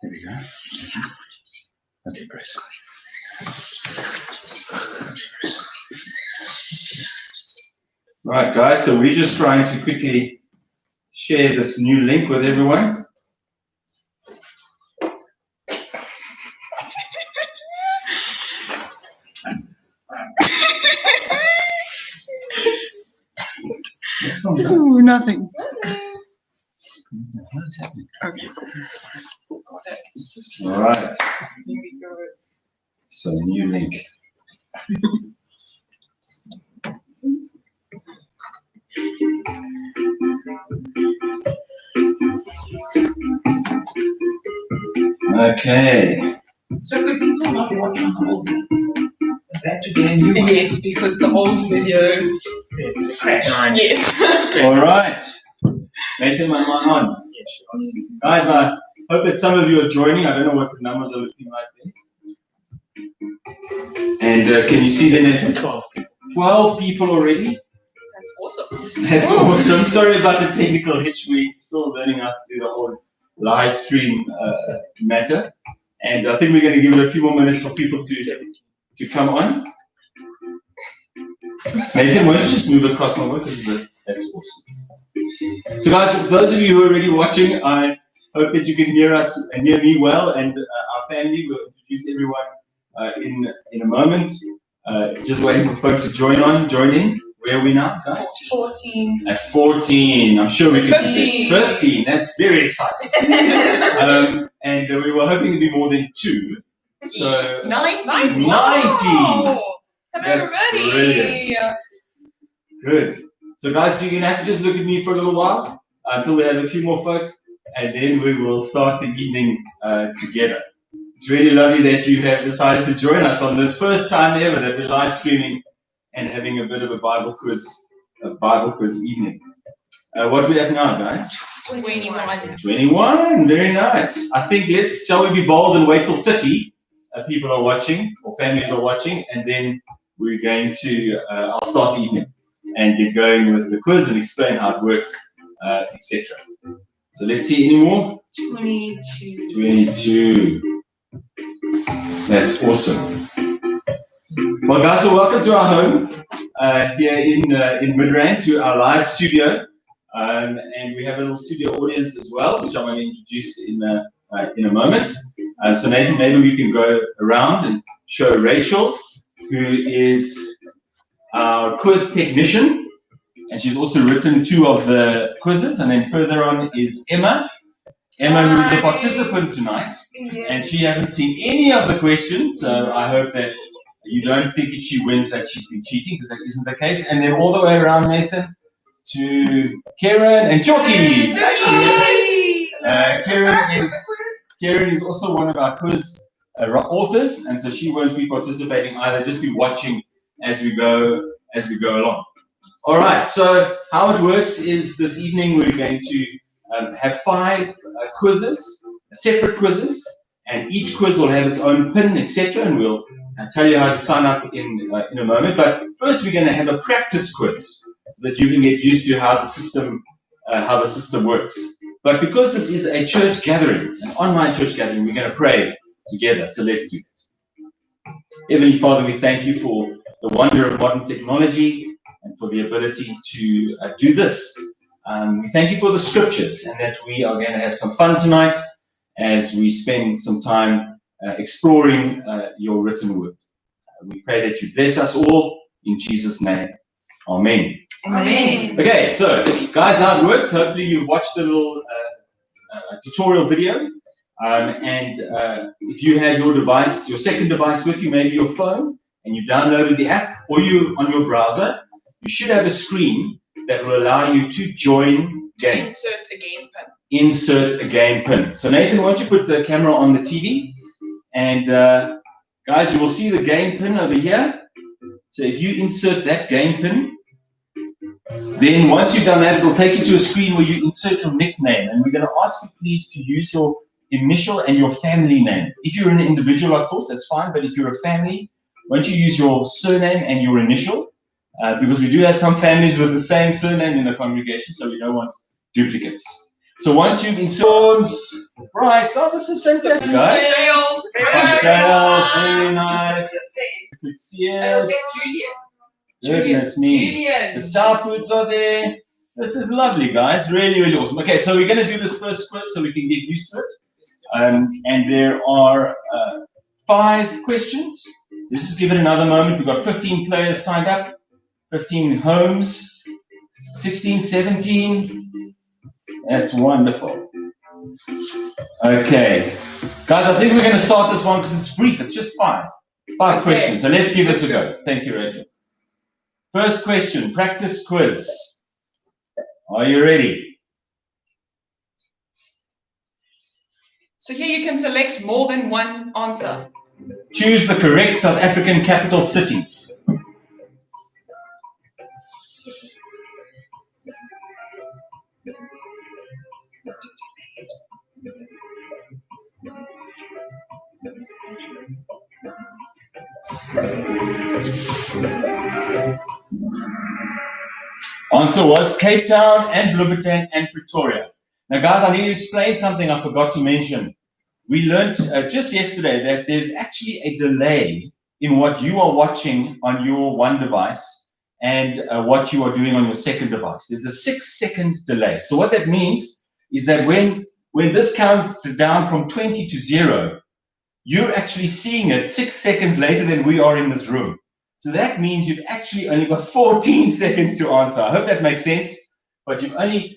There we go. Okay, great. Right, guys, so we're just trying to quickly share this new link with everyone. Ooh, nothing. What's happening? Okay, cool. All right. Here we go. So, new link. Okay. So could people not watch on the old video? Is that today new one? Yes, because the old video Yes, crashed. Yes. All right. Nathan, am I on? Yes. Guys, I hope that some of you are joining. I don't know what the numbers are looking like there. And can you see the next 12 people already? That's awesome. That's awesome. Sorry about the technical hitch. We're still learning how to do the whole live stream matter. And I think we're going to give it a few more minutes for people to come on. Nathan, why don't you just move across my work? That's awesome. So guys, for those of you who are already watching, I hope that you can hear us and hear me well, and our family. We'll introduce everyone in a moment. Just waiting for folk to join in. Where are we now, guys? 14. At 14. I'm sure we can 15. 15. That's very exciting. And we were hoping to be more than 2. So 90. 90. Wow. That's Hello, brilliant. Good. So guys, you're going to have to just look at me for a little while until we have a few more folk, and then we will start the evening together. It's really lovely that you have decided to join us on this first time ever that we're live streaming and having a bit of a Bible quiz evening. What we have now, guys? 21. 21. Very nice. I think shall we be bold and wait till 30 people are watching or families are watching, and then we're going to, I'll start the evening and get going with the quiz and explain how it works, etc. So let's see any more. 22. 22. That's awesome. Well, guys, so welcome to our home here in Midrand, to our live studio. And we have a little studio audience as well, which I'm going to introduce in a moment. So Nathan, maybe we can go around and show Rachel, who is our quiz technician, and she's also written 2 of the quizzes. And then further on is Emma, who is a participant tonight, and she hasn't seen any of the questions. So I hope that you don't think if she wins that she's been cheating, because that isn't the case. And then all the way around, Nathan, to Karen and Jockey. Karen is also one of our quiz authors, and so she won't be participating either, just be watching as we go along. All right, so how it works is this evening we're going to have 5 quizzes, separate quizzes, and each quiz will have its own pin, etc., and we'll tell you how to sign up in a moment. But first we're going to have a practice quiz so that you can get used to how the system works. But because this is a church gathering, an online church gathering, we're going to pray together. So let's do it. Heavenly Father, we thank you for the wonder of modern technology and for the ability to do this. We thank you for the scriptures, and that we are going to have some fun tonight as we spend some time exploring your written word. We pray that you bless us all in Jesus' name. Amen. Amen. Okay, so guys, how it works. Hopefully you've watched the little tutorial video. And if you have your device, your second device with you, maybe your phone, and you've downloaded the app, or you on your browser, you should have a screen that will allow you to join games. Insert again pin. Insert a game pin. So Nathan, why don't you put the camera on the TV? And guys, you will see the game pin over here. So if you insert that game pin, then once you've done that, it will take you to a screen where you insert your nickname. And we're going to ask you please to use your initial and your family name. If you're an individual, of course, that's fine. But if you're a family, why don't you use your surname and your initial? Because we do have some families with the same surname in the congregation, so we don't want duplicates. So once you've installed, right, so this is fantastic, guys. Sales, very nice. Good seers. Goodness me. The South Foods are there. This is lovely, guys. Really, really awesome. Okay, so we're going to do this first quiz so we can get used to it. And there are 5 questions. Let's just give it another moment. We've got 15 players signed up, 15 homes, 16, 17. That's wonderful. Okay. Guys, I think we're going to start this one because it's brief. It's just 5 questions. So let's give this a go. Thank you, Rachel. First question, practice quiz. Are you ready? So here you can select more than one answer. Choose the correct South African capital cities. Answer was Cape Town and Bloemfontein and Pretoria. Now guys, I need to explain something I forgot to mention. We learned just yesterday that there's actually a delay in what you are watching on your one device and what you are doing on your second device. There's a 6-second delay. So what that means is that when this counts down from 20 to 0, you're actually seeing it 6 seconds later than we are in this room. So that means you've actually only got 14 seconds to answer. I hope that makes sense. But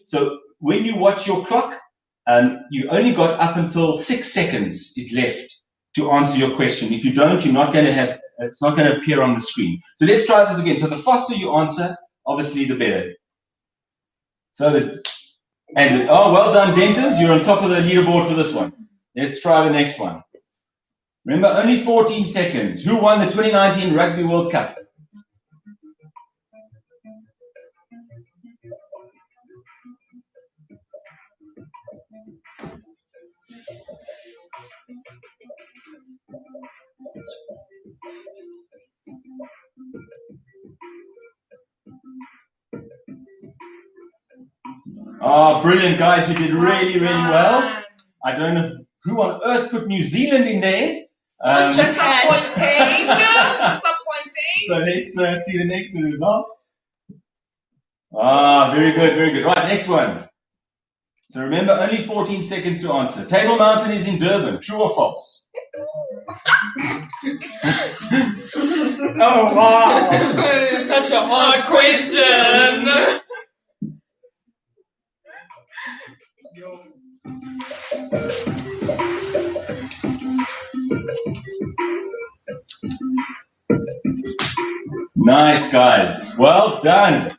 so when you watch your clock, you only got up until 6 seconds is left to answer your question. If you don't, you're not going to have, it's not going to appear on the screen. So let's try this again. So the faster you answer, obviously the better. So oh, well done, Dentons. You're on top of the leaderboard for this one. Let's try the next one. Remember, only 14 seconds. Who won the 2019 Rugby World Cup? Oh, brilliant, guys. You did really, really well. I don't know who on earth put New Zealand in there. Just disappointing. So let's see the next results. Ah, very good, very good. Right, next one. So remember, only 14 seconds to answer. Table Mountain is in Durban. True or false? Oh, wow. Such a hard question. Nice, guys. Well done.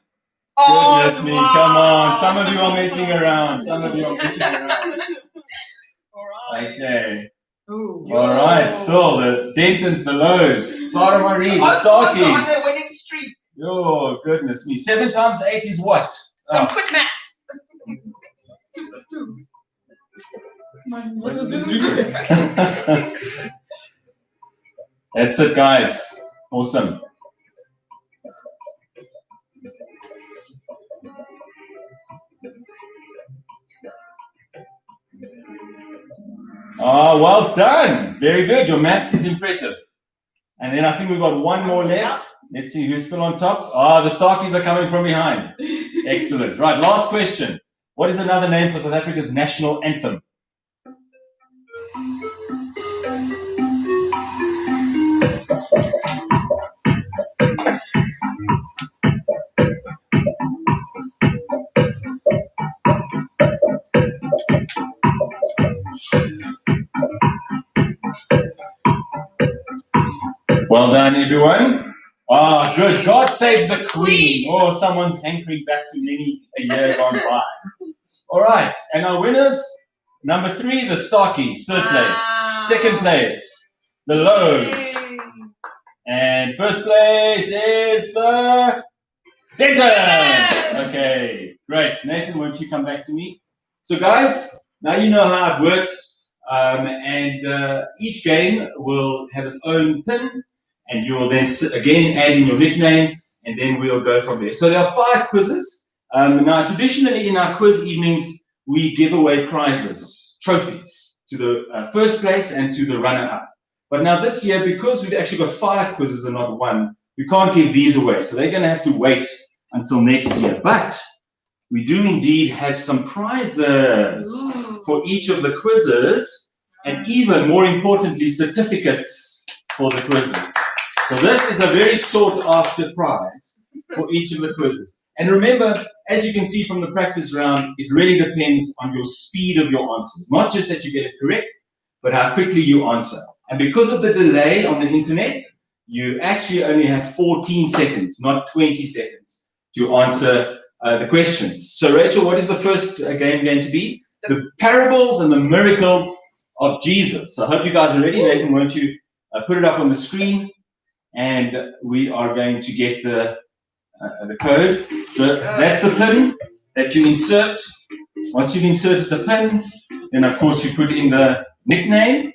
Oh, goodness me, wow. Come on. Some of you are messing around. Some of you are messing around. All right. Okay. Ooh. All right, still the Dentons, the Lows, Sarah Marie, the Starkies. On their winning streak. Oh, goodness me. 7 times 8 is what? Some quick math. 2 plus 2. That's it, guys. Awesome. Oh, well done. Very good. Your maths is impressive. And then I think we've got one more left. Let's see who's still on top. Ah, the Starkies are coming from behind. Excellent. Right, last question. What is another name for South Africa's national anthem? Well done, everyone. Ah, good. God save the Queen. Oh, someone's hankering back to many a year gone by. All right, and our winners, number 3, the Starkeys, 3rd place. 2nd place, the Loaves. Yay. And 1st place is the Denton. Okay, great. Nathan, won't you come back to me? So guys, now you know how it works. And each game will have its own pin, and you will then again add in your nickname, and then we'll go from there. So there are 5 quizzes. Now, traditionally in our quiz evenings, we give away prizes, trophies, to the 1st place and to the runner-up. But now this year, because we've actually got 5 quizzes and not 1, we can't give these away. So they're going to have to wait until next year. But we do indeed have some prizes for each of the quizzes, and even more importantly, certificates for the quizzes. So this is a very sought after prize for each of the quizzes. And remember, as you can see from the practice round, it really depends on your speed of your answers. Not just that you get it correct, but how quickly you answer. And because of the delay on the internet, you actually only have 14 seconds, not 20 seconds, to answer the questions. So Rachel, what is the first game going to be? The parables and the miracles of Jesus. So I hope you guys are ready. Nathan, won't you put it up on the screen? And we are going to get the code. So that's the pin that you insert. Once you've inserted the pin, then of course you put in the nickname,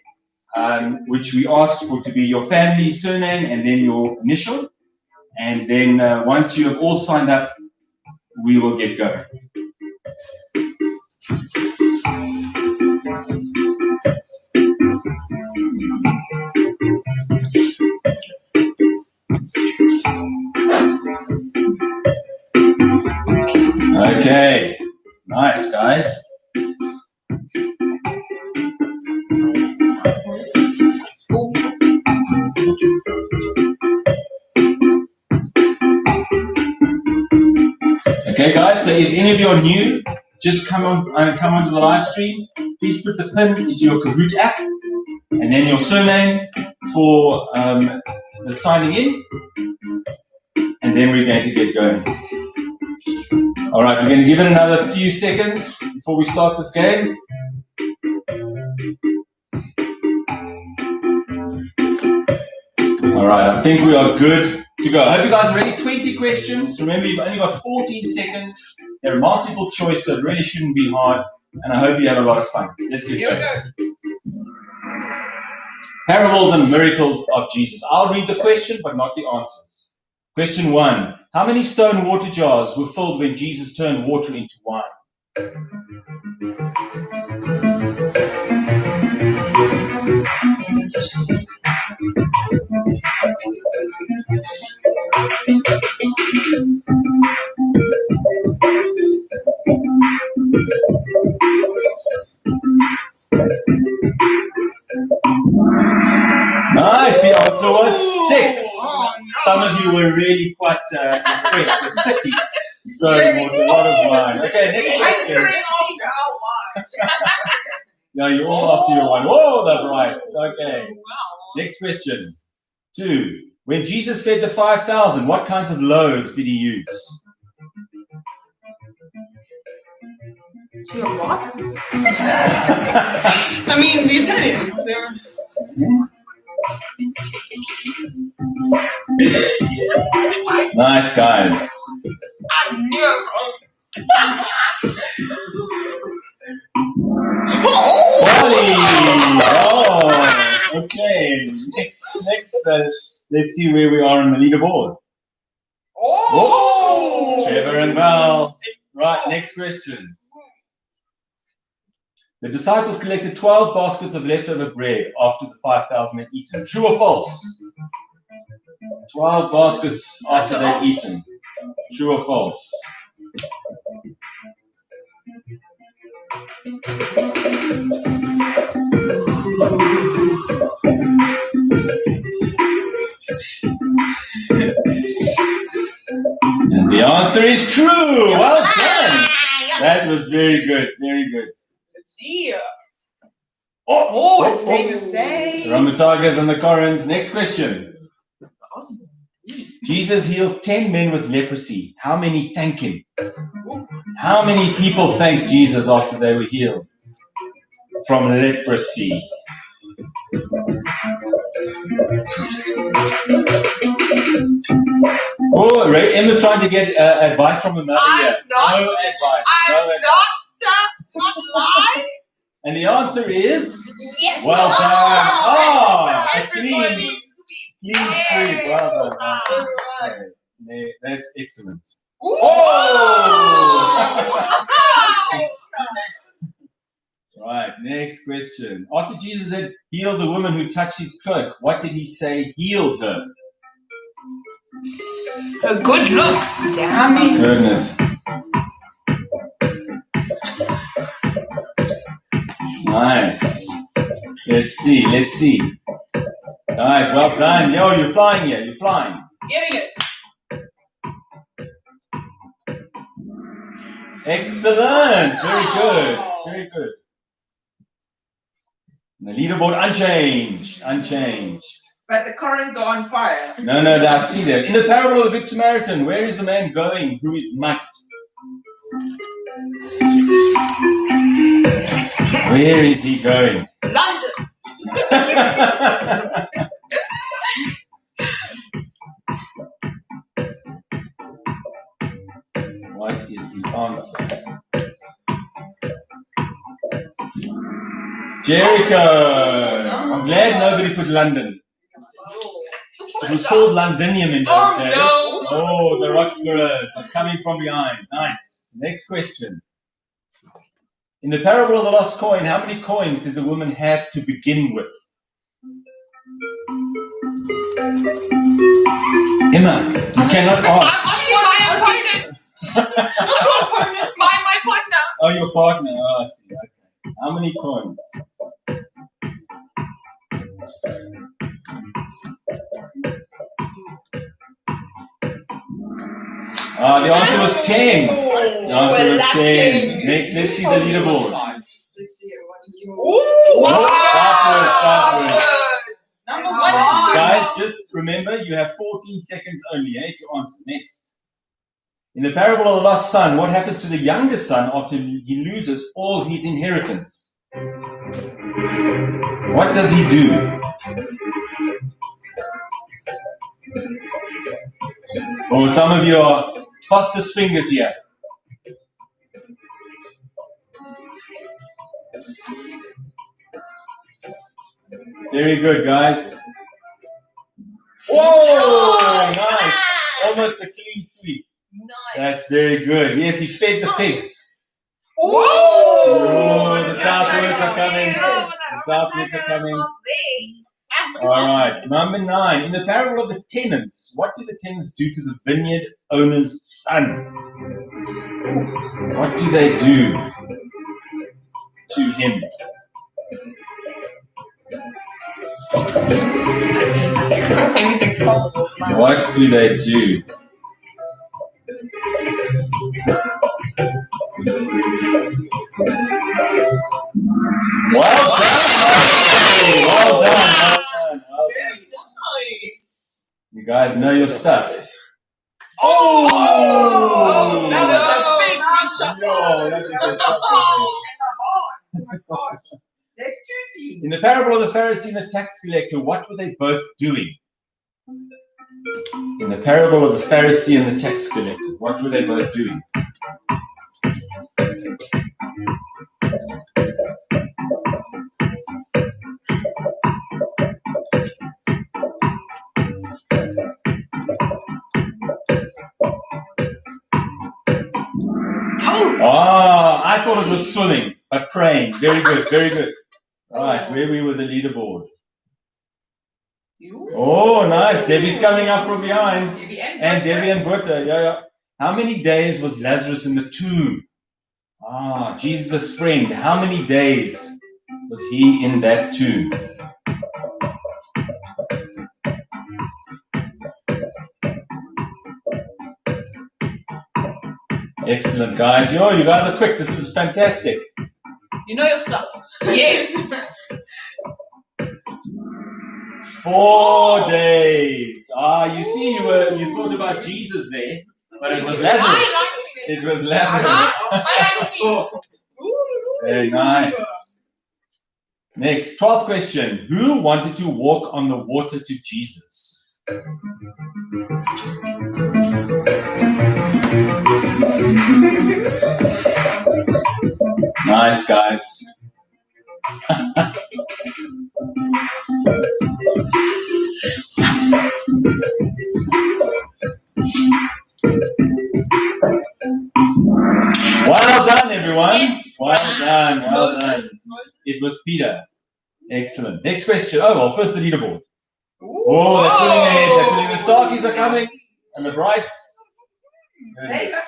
which we asked for to be your family surname and then your initial. And then once you have all signed up, we will get going. Okay, nice guys. Okay guys, so if any of you are new, just come onto the live stream. Please put the pin into your Kahoot app and then your surname for the signing in, and then we're going to get going. All right, we're going to give it another few seconds before we start this game. All right, I think we are good to go. I hope you guys are ready. 20 questions. Remember, you've only got 14 seconds. They're multiple choice, so it really shouldn't be hard. And I hope you have a lot of fun. Let's get going. Parables and miracles of Jesus. I'll read the question, but not the answers. Question 1. How many stone water jars were filled when Jesus turned water into wine? Nice, the answer was 6. Oh, no. Some of you were really quite impressed with 30. So, what is mine? Okay, next question. Yeah, you're all after your one. Whoa, the brights. Okay. Next question. 2. When Jesus fed the 5,000, what kinds of loaves did he use? What? I mean, the Italians, they're... Nice, guys. I knew. Oh, okay. Next, let's see where we are on the leaderboard. Oh! Trevor and Val. Right, next question. The disciples collected 12 baskets of leftover bread after the 5,000 had eaten. True or false? 12 baskets after they'd eaten. True or false? And the answer is true. Well done. That was very good. Very good. Let's see. Oh, it stayed the same. The Ramatagas and the Corans. Next question. Awesome. Jesus heals 10 men with leprosy. How many thank him? How many people thanked Jesus after they were healed from leprosy? Oh, Ray, Emma's trying to get advice from her mother here. No advice. Not lie. And the answer is? Yes. Well done. Oh, a clean Sweet. sweep. Well done. Wow. Okay. That's excellent. Ooh. Oh! Right, next question. After Jesus had healed the woman who touched his cloak, what did he say healed her? Her good looks. Damn. Goodness. Nice. Let's see. Nice, well done. Yo, you're flying here, you're flying. Getting it. Excellent. Very good. And the leaderboard unchanged. But the currents are on fire. No, I see that. In the parable of the Good Samaritan, where is the man going who is mugged? Where is he going? London. What is the answer? Jericho. I'm glad nobody put London. It was called Londinium in those days. no. Oh, the Roxburghers are coming from behind. Nice. Next question. In the parable of the lost coin, how many coins did the woman have to begin with? Emma, you cannot ask. My opponent. My partner. Oh, your partner. Oh, I see. Okay. How many coins? The answer was 10. The answer was 10. Next, let's see the leaderboard. Let's see Southwards. Number 1 and 2. Guys, just remember, you have 14 seconds only to answer. Next. In the parable of the lost son, what happens to the younger son after he loses all his inheritance? What does he do? Oh, some of you are fastest fingers here. Very good, guys. Whoa, nice. Almost a clean sweep. Nice. That's very good. Yes, he fed the pigs. Oh, the Southwards are coming. The Southwards are coming. All right, number 9. In the parable of the tenants, what do the tenants do to the vineyard owner's son? What do they do to him? Anything's possible. What do they do? Well done! Well done! Nice. You guys know your stuff. Oh, that was a big shot. No, that is a shot. Oh my gosh. They're 2 teams. In the parable of the Pharisee and the tax collector, what were they both doing? In the parable of the Pharisee and the tax collector, what were they both doing? I thought it was swimming, but praying. Very good. Right, where we were the leaderboard. Oh, nice. Debbie's coming up from behind. And Debbie and Bertha. Yeah. How many days was Lazarus in the tomb? Jesus' friend. How many days was he in that tomb? Excellent, guys. You guys are quick. This is fantastic. You know your stuff. Yes. 4 days. You see, you thought about Jesus there, but it was Lazarus. It was Lazarus. Very nice. Next, 12th question. Who wanted to walk on the water to Jesus? Nice, guys. Well done, everyone. Yes. Well done. Well done. It was Peter. Excellent. Next question. Oh, well, first the leaderboard. Oh, they're pulling ahead. They're pulling. The Starkies are coming. And the Brights.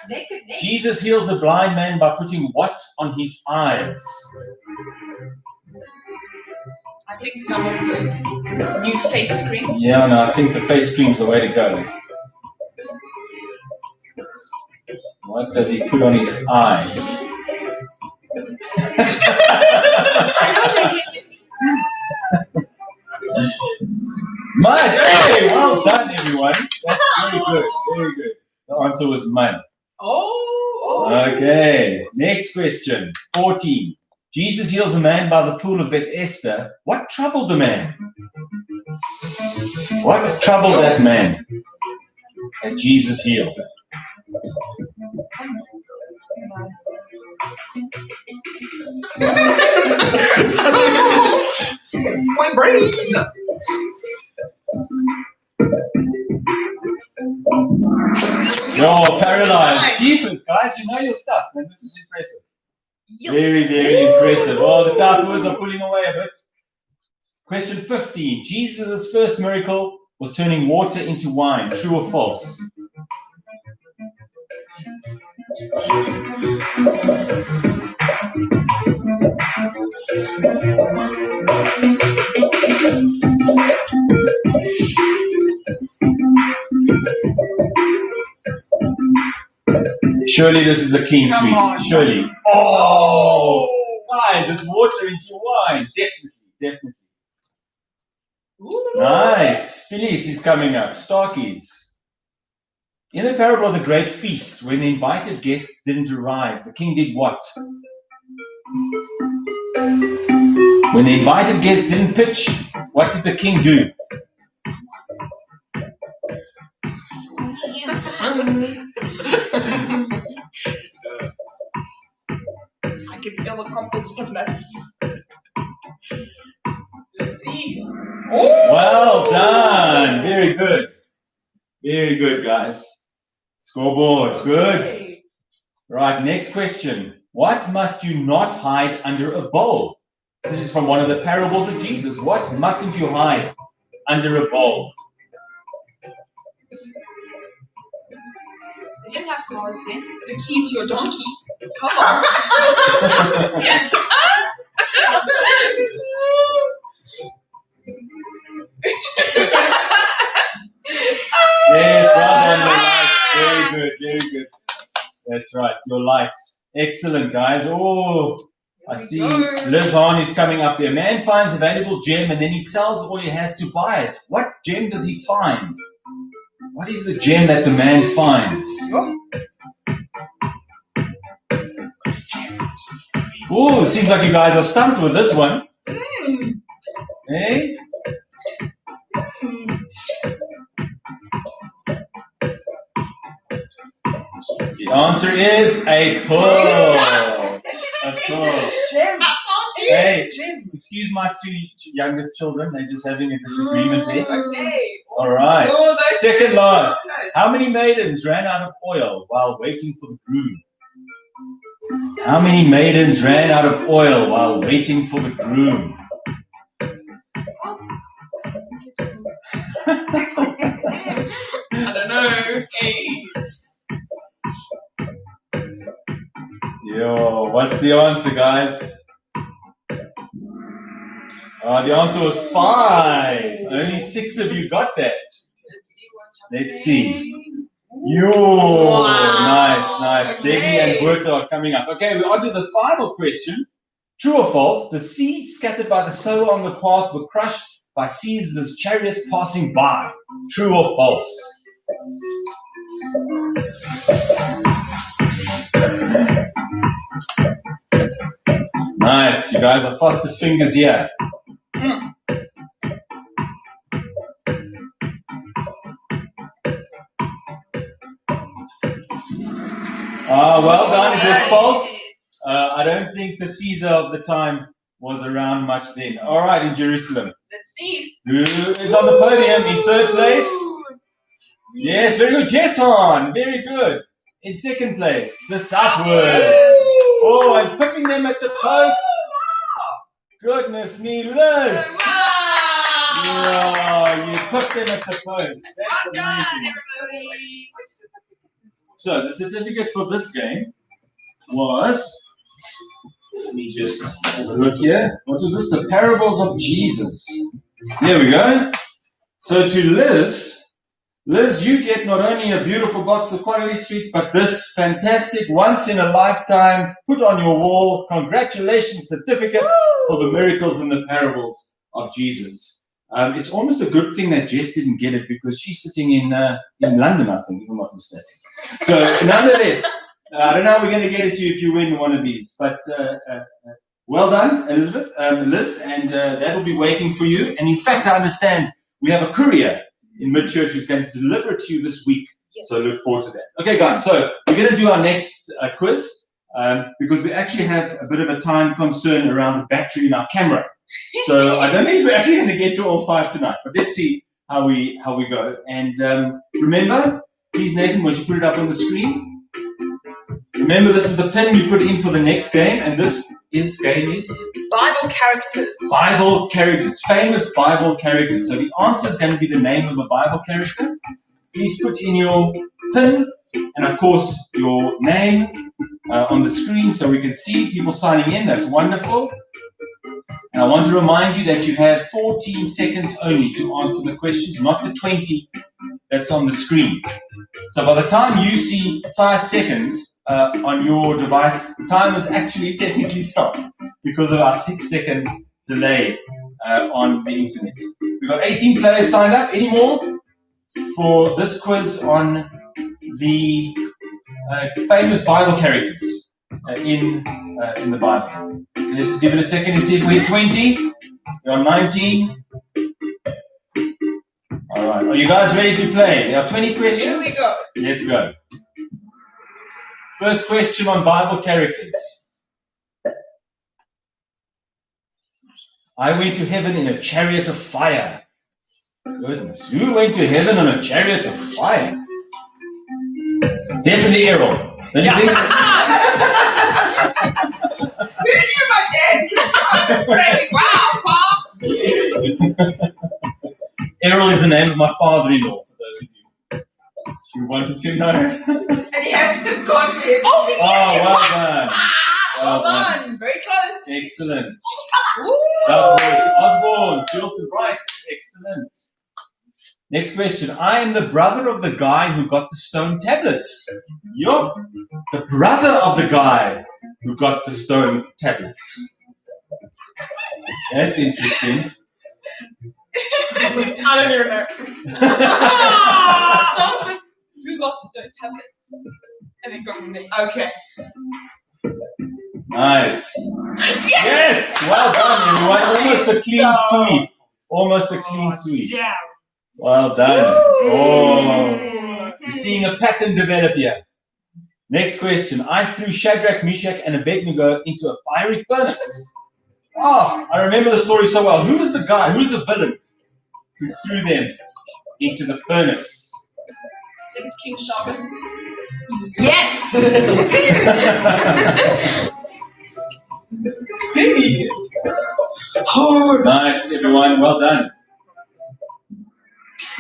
Goodness. Jesus heals a blind man by putting what on his eyes? I think some of the new face cream. Yeah, no, I think the face cream's the way to go. What does he put on his eyes? Mud! Hey, well done, everyone. That's very good. Very good. The answer was mud. Oh. Okay. Next question. 14. Jesus heals a man by the pool of Bethesda. What troubled the man? What troubled that man that Jesus healed? My brain. You're paralyzed. Jesus, guys, you know your stuff, man. This is impressive. Very, very impressive. Oh, the Southwards are pulling away a bit. Question 15. Jesus' first miracle was turning water into wine. True or false? Surely this is a clean sweep. Surely. Oh, guys, it's water into wine. Definitely. Nice. Felice is coming up. Starkies. In the parable of the great feast, when the invited guests didn't arrive, the king did what? When the invited guests didn't pitch, what did the king do? I can feel the competitiveness. Let's see. Well done. Very good. Very good, guys. Scoreboard. Good. Right, next question. What must you not hide under a bowl? This is from one of the parables of Jesus. What mustn't you hide under a bowl? They didn't have cars then. The key to your donkey. Come on. Yes, well done, your light. Very good, very good. That's right, your light. Excellent, guys. Oh, I see Liz Hahn is coming up there. Man finds a valuable gem and then he sells all he has to buy it. What gem does he find? What is the gem that the man finds? Oh, seems like you guys are stumped with this one. Hey? The answer is a pearl. A pearl. Hey, excuse my two youngest children. They're just having a disagreement there. Okay. All right. Oh, Second last. How many maidens ran out of oil while waiting for the groom? How many maidens ran out of oil while waiting for the groom? I don't know. Hey. Yo, what's the answer, guys? The answer was 5. Only 6 of you got that. Let's see what's happening. Let's see. Yo, Wow. nice. Okay. Debbie and Berta are coming up. Okay, we're on to the final question. True or false? The seeds scattered by the sower on the path were crushed by Caesar's chariots passing by. True or false? Nice, you guys are fast as fingers here. Well done, it was false. I don't think the Caesar of the time was around much then. All right, in Jerusalem. Let's see. Who is on the podium in third place? Yes, very good. Jason, very good. In second place, the Southwards. Oh, I'm picking them at the post. Goodness me, Liz. Yeah, you put them at the post. That's amazing. So the certificate for this game was, let me just have a look here. What was this? The Parables of Jesus. There we go. So to Liz, you get not only a beautiful box of quality streets, but this fantastic once-in-a-lifetime, put on your wall, congratulations certificate for the miracles and the parables of Jesus. It's almost a good thing that Jess didn't get it because she's sitting in London, I think, if I'm not mistaken. So nonetheless, I don't know how we're going to get it to you if you win one of these, but well done, Elizabeth, Liz, and that will be waiting for you. And in fact, I understand we have a courier in Mid-Church who's going to deliver it to you this week. Yes. So look forward to that. Okay, guys, so we're going to do our next quiz because we actually have a bit of a time concern around the battery in our camera. So I don't think we're actually going to get to all 5 tonight, but let's see how we go. And remember, please, Nathan, won't you put it up on the screen? Remember, this is the pin you put in for the next game, and this game is Bible characters. Bible characters, famous Bible characters. So the answer is going to be the name of a Bible character. Please put in your pin and, of course, your name on the screen so we can see people signing in. That's wonderful. And I want to remind you that you have 14 seconds only to answer the questions, not the 20 that's on the screen. So by the time you see 5 seconds on your device, the time has actually technically stopped because of our 6-second delay on the internet. We've got 18 players signed up. Any more for this quiz on the famous Bible characters in the Bible? Let's just give it a second and see if we hit 20. We're on 19. All right. Are you guys ready to play? There are 20 questions. Here we go. Let's go. First question on Bible characters. I went to heaven in a chariot of fire. Goodness. Who went to heaven on a chariot of fire? Definitely Errol. Don't you think? Who knew my dad? Really? Wow, Bob. Errol is the name of my father-in-law, for those of you who wanted to know. And he hasn't gone to him. Oh, well done. Well done. On. Very close. Excellent. Southwards, Osborne, Chilton Brights. Excellent. Next question. I am the brother of the guy who got the stone tablets. Yup. The brother of the guy who got the stone tablets. That's interesting. I don't even know. Start with who got the stone tablets and then go from there. Okay. Nice. Yes! Well done, everyone. Almost a clean sweep. Almost a clean sweep. Yeah. Well done. Oh, you're seeing a pattern develop here. Next question. I threw Shadrach, Meshach, and Abednego into a fiery furnace. Oh, I remember the story so well. Who was the guy? Who's the villain who threw them into the furnace? I think it's King Shaman. Yes. Oh, nice, everyone. Well done.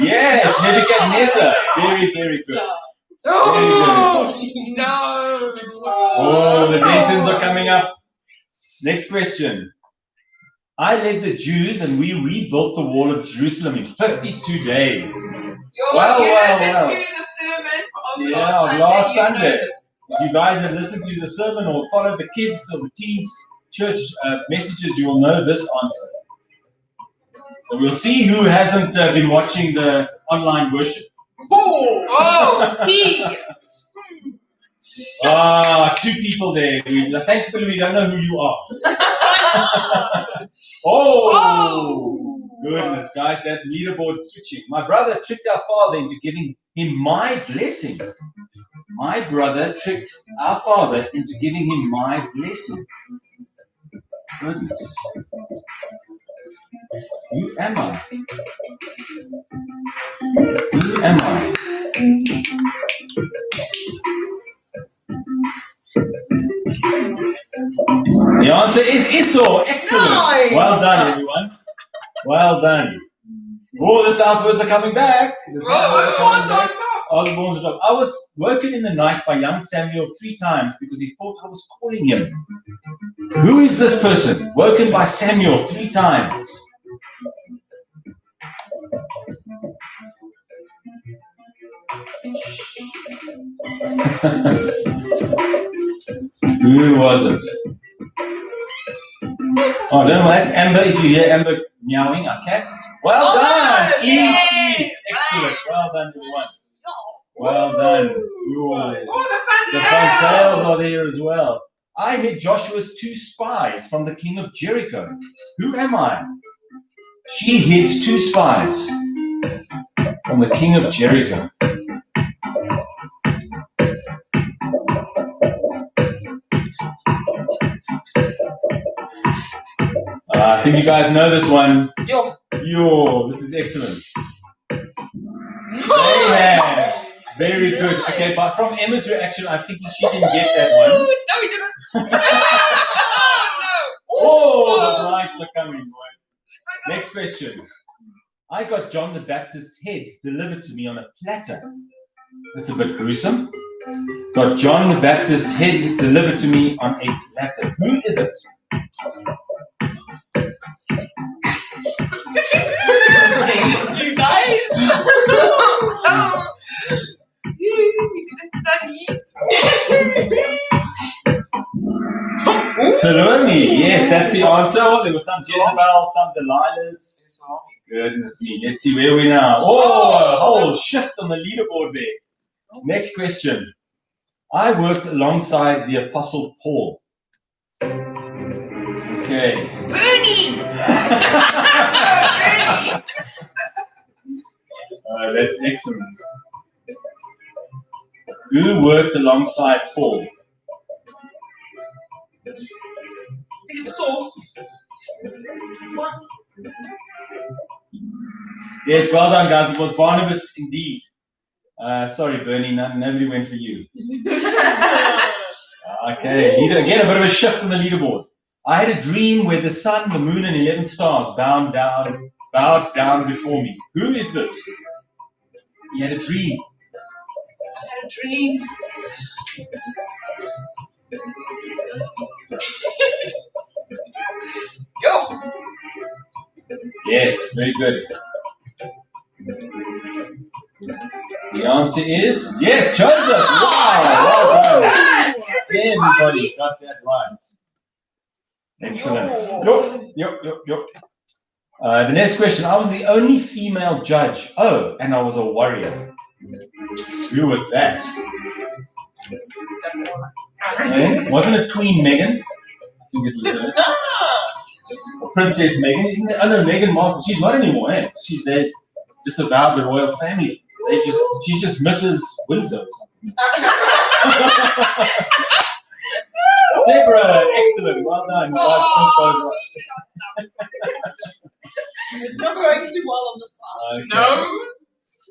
Yes, Nebuchadnezzar. Very, very good. Oh, no. Oh, the Dentons are coming up. Next question. I led the Jews and we rebuilt the wall of Jerusalem in 52 days. Well. To the sermon of last Sunday. If you guys have listened to the sermon or followed the kids or the teens church messages, you will know this answer. So we'll see who hasn't been watching the online worship. Oh, T. Two people there. Thankfully, we don't know who you are. Oh, goodness, guys, that leaderboard switching. My brother tricked our father into giving him my blessing. My brother tricked our father into giving him my blessing. Goodness. Who am I? Who am I? The answer is Esau. Excellent. Nice. Well done, everyone. Well done. Oh, the South words are coming back. The South words are coming back. Osborne's on top. I was woken in the night by young Samuel 3 times because he thought I was calling him. Who is this person? Woken by Samuel 3 times. Who was it? Oh, no, that's Amber. If you hear Amber meowing, our cat. Well done! Clean sweep. Excellent. Well done, everyone. Well done. The fun sales are there as well. I hid Joshua's 2 spies from the king of Jericho. Who am I? She hid 2 spies from the king of Jericho. I think you guys know this one. Yo, this is excellent. Yeah, very good. Okay, but from Emma's reaction, I think she didn't get that one. No, we didn't. No. Oh, the lights are coming, boy. Next question. I got John the Baptist's head delivered to me on a platter. That's a bit gruesome. Got John the Baptist's head delivered to me on a platter. Who is it? You guys. You didn't study. Salome. Yes, that's the answer. There was some Jezebel, some Delilahs. Goodness me. Let's see where we're now. Oh, a whole shift on the leaderboard there. Next question. I worked alongside the Apostle Paul. Okay. Bernie. That's excellent. Who worked alongside Paul? I think it's Saul. Yes, well done, guys. It was Barnabas indeed. Sorry, Bernie, nobody went for you. Okay, again, a bit of a shift on the leaderboard. I had a dream where the sun, the moon, and 11 stars bowed down before me. Who is this? He had a dream. I had a dream. Yo. Yes, very good. The answer is yes, Joseph. Wow, well done. Everybody got that right. Excellent. Yo. The next question. I was the only female judge. Oh, and I was a warrior. Who was that? Eh? Wasn't it Queen Meghan? I think it was her. Or Princess Meghan, isn't it? Oh no, Meghan Markle. She's not anymore, eh? She's there. Disavowed the royal family. She's just Mrs. Windsor or something. Deborah, excellent. Well done. It's not going too well on the side. Okay. No.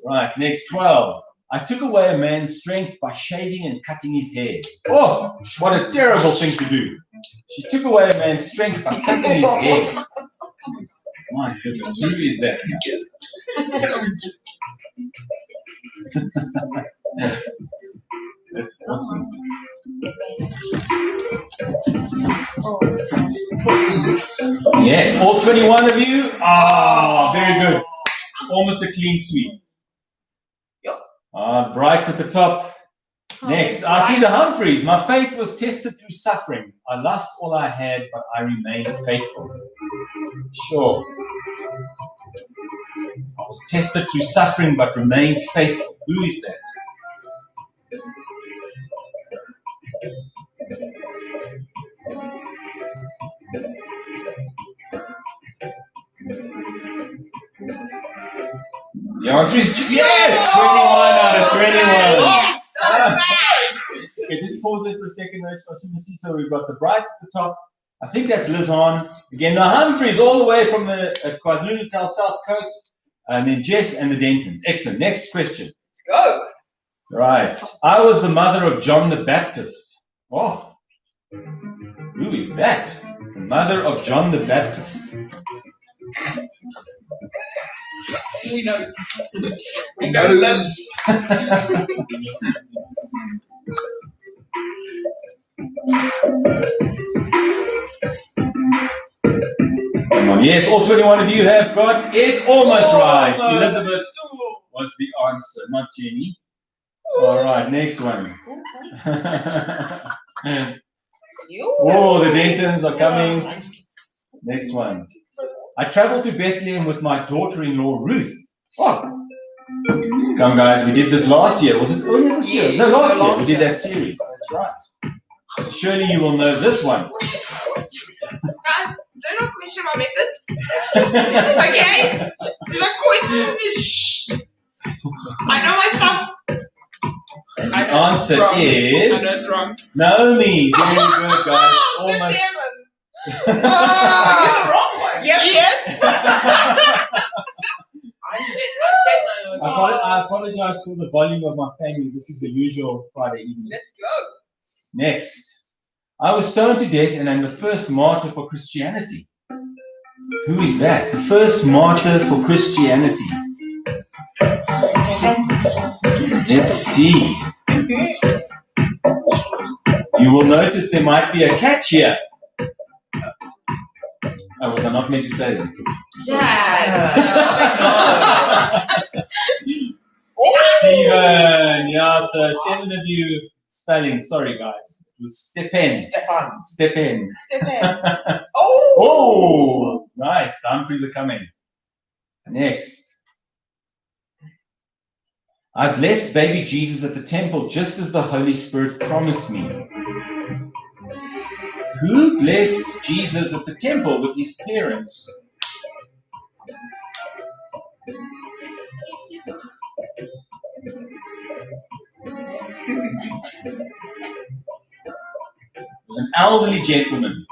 Right, next 12. I took away a man's strength by shaving and cutting his hair. Oh, what a terrible thing to do. She took away a man's strength by cutting his hair. My goodness, who is that? That's awesome. Yes, all 21 of you. Ah, very good. Almost a clean sweep. The Brights at the top. Next, I see the Humphreys. My faith was tested through suffering. I lost all I had, but I remained faithful. Sure. I was tested through suffering but remained faithful. Who is that? The answer is yes! 21 out of 21. Okay, just pause it for a second. So you can see, so we've got the Brights at the top. I think that's Liz Hahn. Again, the Humphreys all the way from the KwaZulu-Natal South Coast. And then Jess and the Dentons. Excellent. Next question. Let's go. Right. I was the mother of John the Baptist. Oh. Who is that? The mother of John the Baptist. We know. We know this. Come on. Yes, all 21 of you have got it almost right. Elizabeth was the answer, not Jenny. All right, next one. Oh, the Dentons are coming. Next one. I traveled to Bethlehem with my daughter-in-law, Ruth. Oh. Come, guys, we did this last year. Was it earlier this year? No, last year. We did that series. That's right. Surely you will know this one. Guys, do not question my methods. Okay? Do not question me. Shh. I know my stuff. And the answer is... I know it's wrong. Naomi. Very good, guys. Almost. You're the wrong one. Yep. Yes. I said no. I apologize for the volume of my family. This is the usual Friday evening. Let's go. Next. I was stoned to death and I'm the first martyr for Christianity. Who is that? The first martyr for Christianity. Let's see. You will notice there might be a catch here. Oh, was I not meant to say that? Stephen, yeah, so 7 of you spelling. Sorry, guys. It was Stephen. Stephen. Oh, nice. The Humphreys are coming. Next. I blessed baby Jesus at the temple just as the Holy Spirit promised me. Who blessed Jesus at the temple with his parents? It was an elderly gentleman.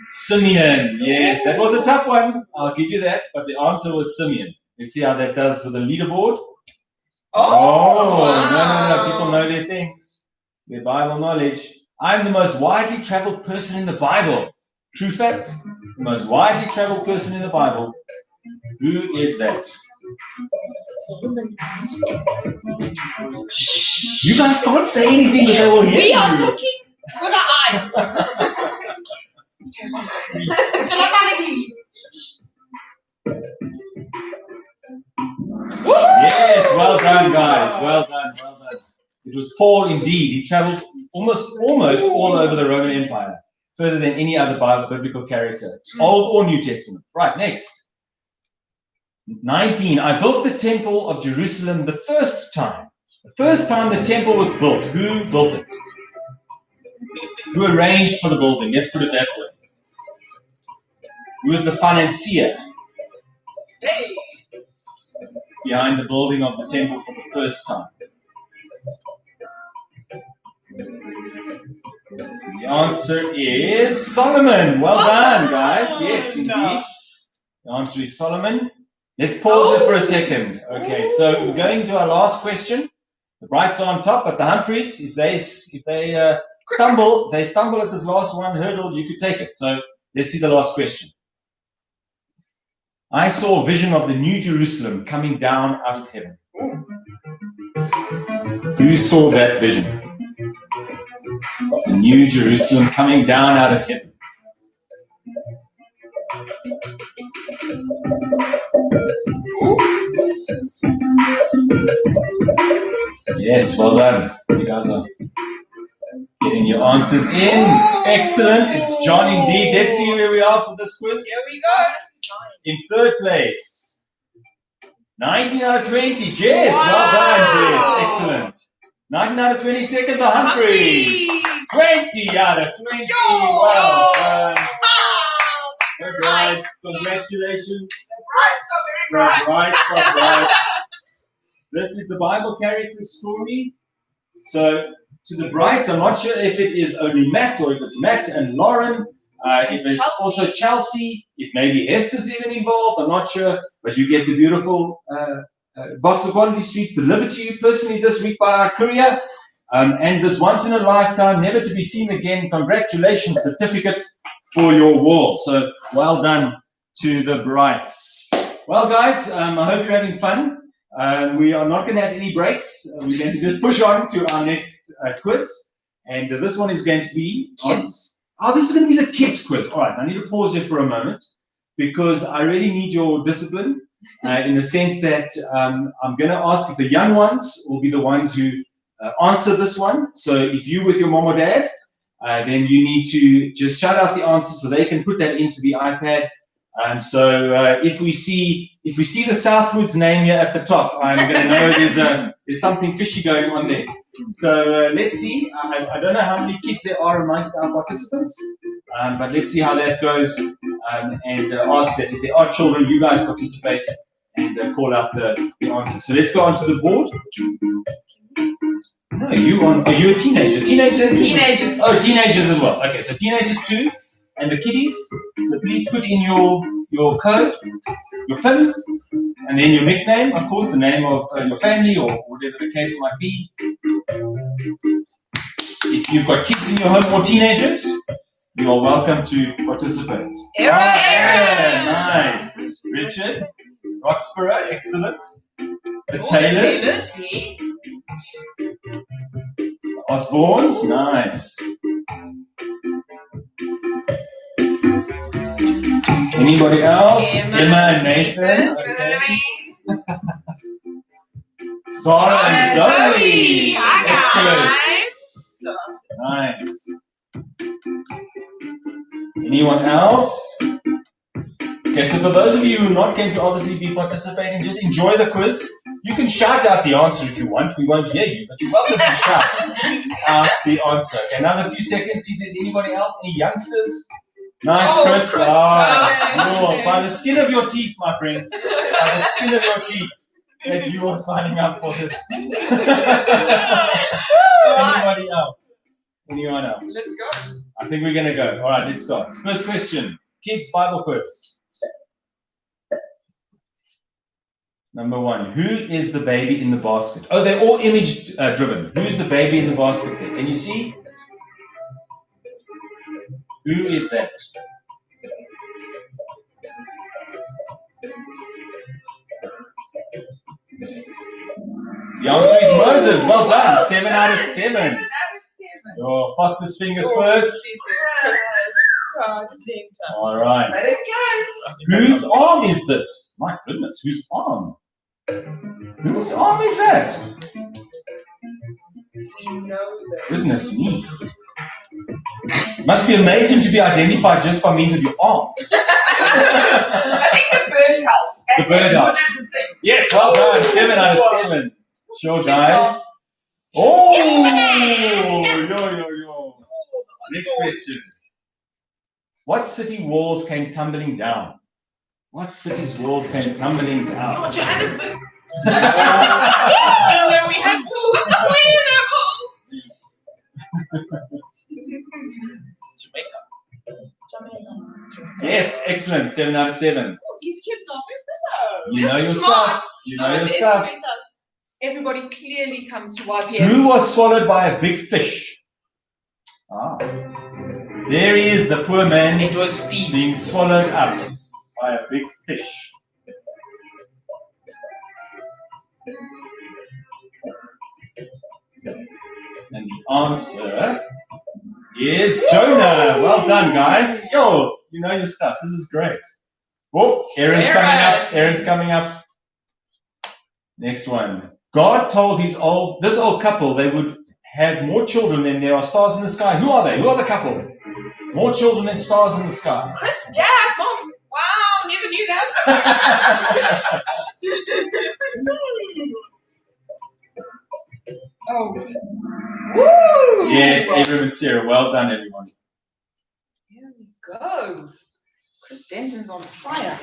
Simeon, yes, that was a tough one. I'll give you that, but the answer was Simeon. Let's see how that does with the leaderboard. Oh, wow. No. People know their things, their Bible knowledge. I'm the most widely traveled person in the Bible. True fact, the most widely traveled person in the Bible. Who is that? Shh, you guys can't say anything because they will hear you. We are talking with our eyes. Telepathically. Yes, well done, guys. Well done. It was Paul indeed. He traveled almost all over the Roman Empire, further than any other biblical character, Old or New Testament. Right, next. 19. I built the temple of Jerusalem the first time. The first time the temple was built. Who built it? Who arranged for the building? Let's put it that way. Who was the financier behind the building of the temple for the first time? The answer is Solomon. Well done, guys. Yes, indeed. The answer is Solomon. Let's pause it for a second. Okay, so we're going to our last question. The Brights are on top, but the Humphreys, if they stumble at this last one hurdle, you could take it. So let's see the last question. I saw a vision of the New Jerusalem coming down out of heaven. Who saw that vision? Of the New Jerusalem coming down out of heaven. Yes, well done. You guys are getting your answers in. Excellent. It's John indeed. Let's see where we are for this quiz. Here we go. In third place. 19 out of 20. Jess. Well done, Jess. Excellent. 19 out of 22nd, the Humphreys. 20 out of 20. Well done. Right. Congratulations. Right. This is the Bible character story. So, to the Brights, I'm not sure if it is only Matt or if it's Matt and Lauren. If it's also Chelsea, if maybe Hester's even involved, I'm not sure. But you get the beautiful box of quality streets delivered to you personally this week by our courier. And this once in a lifetime, never to be seen again, congratulations certificate for your wall. So well done to the Brights. Well, guys, I hope you're having fun. We are not going to have any breaks. We're going to just push on to our next quiz. And this one is going to be Kids. this is going to be the kids quiz. All right, I need to pause here for a moment because I really need your discipline in the sense that I'm going to ask if the young ones will be the ones who answer this one. So if you with your mom or dad, then you need to just shout out the answer so they can put that into the iPad. So if we see the Southwoods name here at the top, I'm going to know there's something fishy going on there. So let's see. I don't know how many kids there are amongst our participants, but let's see how that goes. And ask that if there are children, you guys participate and call out the answer. So let's go onto the board. No, are you a teenager? Teenagers. Oh, teenagers as well. Okay, so teenagers too. And the kiddies, so please put in your code, your PIN, and then your nickname, of course, the name of your family or whatever the case might be. If you've got kids in your home or teenagers, you are welcome to participate. Aaron! Nice. Richard, Roxborough, excellent. The Taylors. Yes. Osborne's, nice. Anybody else? Emma and Nathan. Okay. Zara and Zoe. Excellent. Nice. Anyone else? Okay, so for those of you who are not going to obviously be participating, just enjoy the quiz. You can shout out the answer if you want. We won't hear you, but you're welcome to shout out the answer. Okay, another few seconds. See if there's anybody else. Any youngsters? Nice, Chris. Chris. Cool. By the skin of your teeth, my friend. By the skin of your teeth that you are signing up for this. Anybody else? Anyone else? Let's go. I think we're going to go. All right, let's start. First question. Kids Bible quiz. Number 1. Who is the baby in the basket? Oh, they're all image driven. Who's the baby in the basket there? Can you see? Who is that? The answer is Moses. Well done. 7 out of 7. Your fastest fingers first. All right. Whose arm is this? My goodness, whose arm? Whose arm is that? We know this. Goodness me. Must be amazing to be identified just by means of your arm. I think the bird helps. The bird helps. Yes, well done. 7 out of 7. Sure, guys. Oh! Yo. Next question. What city walls came tumbling down? What city's walls came tumbling down? Oh, Johannesburg. And then we have Jamaica. Yes, excellent. 7 out of 7. These kids are very You know your smart. stuff. You know your stuff. Everybody clearly comes to YPS. Who was swallowed by a big fish? There he is, the poor man. It was Steve. Being swallowed up by a big fish. And the answer is Jonah. Well done, guys. Yo, you know your stuff. This is great. Oh, Aaron's coming up. Aaron's coming up. Next one. God told this old couple they would have more children than there are stars in the sky. Who are they? Who are the couple? More children than stars in the sky. Chris, Dad, Mom. Wow, never knew that. Oh. Woo! Yes, Abram and Sarah. Well done, everyone. Here we go. Chris Denton's on fire.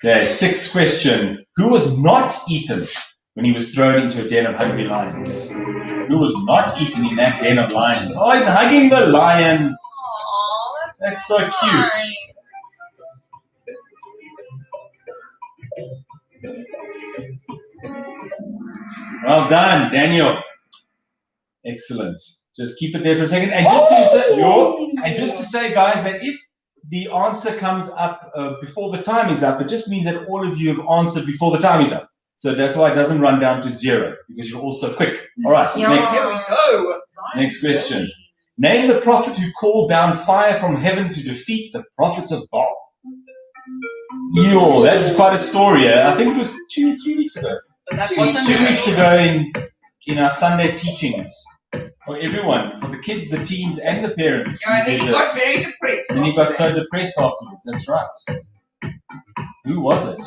Okay, sixth question. Who was not eaten when he was thrown into a den of hungry lions? Who was not eaten in that den of lions? Oh, he's hugging the lions. Aw, That's so cute. Well done, Daniel. Excellent. Just keep it there for a second. And just to say, guys, that if the answer comes up before the time is up, it just means that all of you have answered before the time is up. So that's why it doesn't run down to 0, because you're all so quick. All right, next. Here we go. Next question. Name the prophet who called down fire from heaven to defeat the prophets of Baal. Yo, that's quite a story. I think it was 2 or 3 weeks ago. But that 2 wasn't weeks ago in our Sunday teachings. For everyone, for the kids, the teens, and the parents. Yeah, and then who he did got this. very depressed. And he got after so that. depressed afterwards. That's right. Who was it?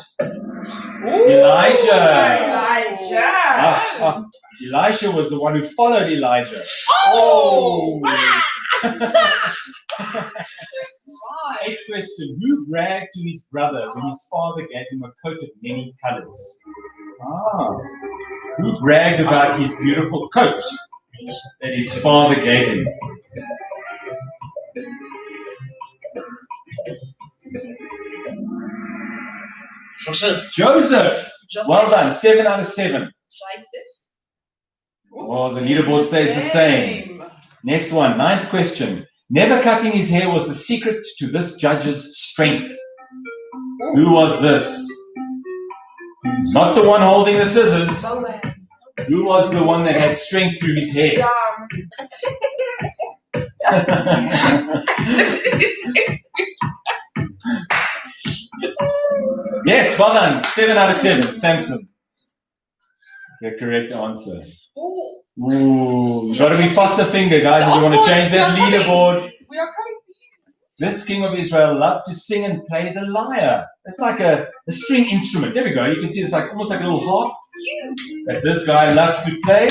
Ooh, Elijah. Elijah. Elisha was the one who followed Elijah. Oh! Eighth question. Who bragged to his brother when his father gave him a coat of many colors? Who bragged about his beautiful coat that his father gave him? Joseph. Well done. 7 out of 7. Joseph. Well, the leaderboard stays the same. Next one, 9th question. Never cutting his hair was the secret to this judge's strength. Who was this? Not the one holding the scissors. Boaz. Who was the one that had strength through his hair? Yes, well done. 7 out of 7. Samson. The correct answer. Ooh, Ooh, you got to be faster finger, guys, if you want to change that leaderboard. we are coming for you. This king of Israel loved to sing and play the lyre. It's like a string instrument. There we go. You can see it's like almost like a little harp that this guy loved to play.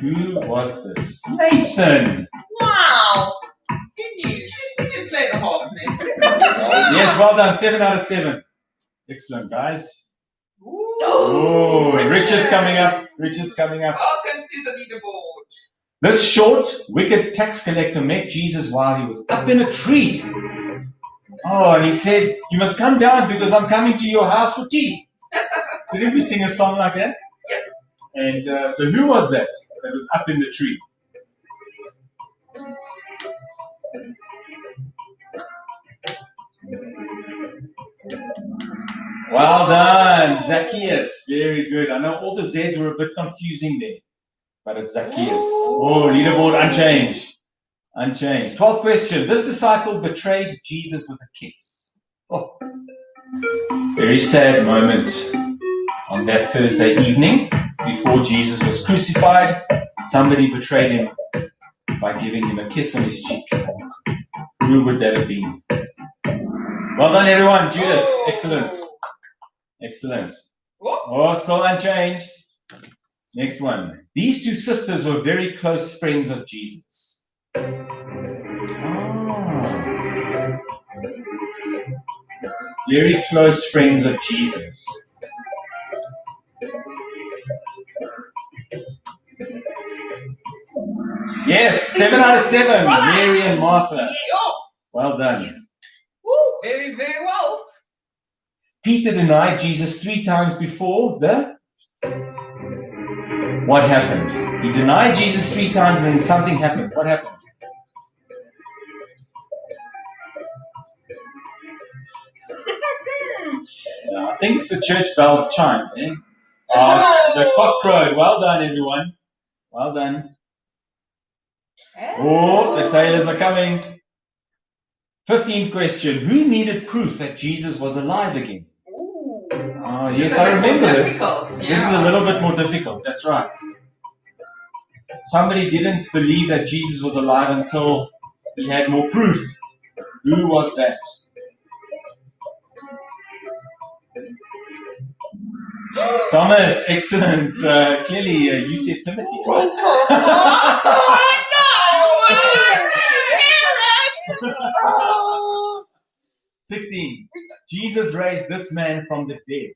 Who was this? Nathan. Wow. Did you sing and play the harp, Nathan? Yes, well done. 7 out of 7. Excellent, guys. Oh, Richard's coming up. Richard's coming up. Welcome to the leaderboard. This short, wicked tax collector met Jesus while he was up in a tree. Oh, and he said, "You must come down because I'm coming to your house for tea." Didn't we sing a song like that? And so who was that was up in the tree? Well done, Zacchaeus. Very good. I know all the Z's were a bit confusing there, but it's Zacchaeus. Oh, leaderboard unchanged. Unchanged. 12th question. This disciple betrayed Jesus with a kiss. Oh, very sad moment on that Thursday evening before Jesus was crucified. Somebody betrayed him by giving him a kiss on his cheek. Who would that have been? Well done, everyone. Judas. Excellent. Excellent. Oh, still unchanged. Next one. These two sisters were very close friends of Jesus. Very close friends of Jesus. Yes, 7 out of 7. Mary and Martha. Well done. Yes. Woo, very, very well. Peter denied Jesus 3 times before the... What happened? He denied Jesus 3 times and then something happened. What happened? I think it's the church bells chime. Eh? The cock crowed. Well done, everyone. Well done. Oh, the tailors are coming. 15th question. Who needed proof that Jesus was alive again? Ooh. Oh, yes, I remember this. Difficult, This is a little bit more difficult. That's right. Somebody didn't believe that Jesus was alive until he had more proof. Who was that? Thomas, excellent. Clearly, you said Timothy. Oh, 16. Jesus raised this man from the dead.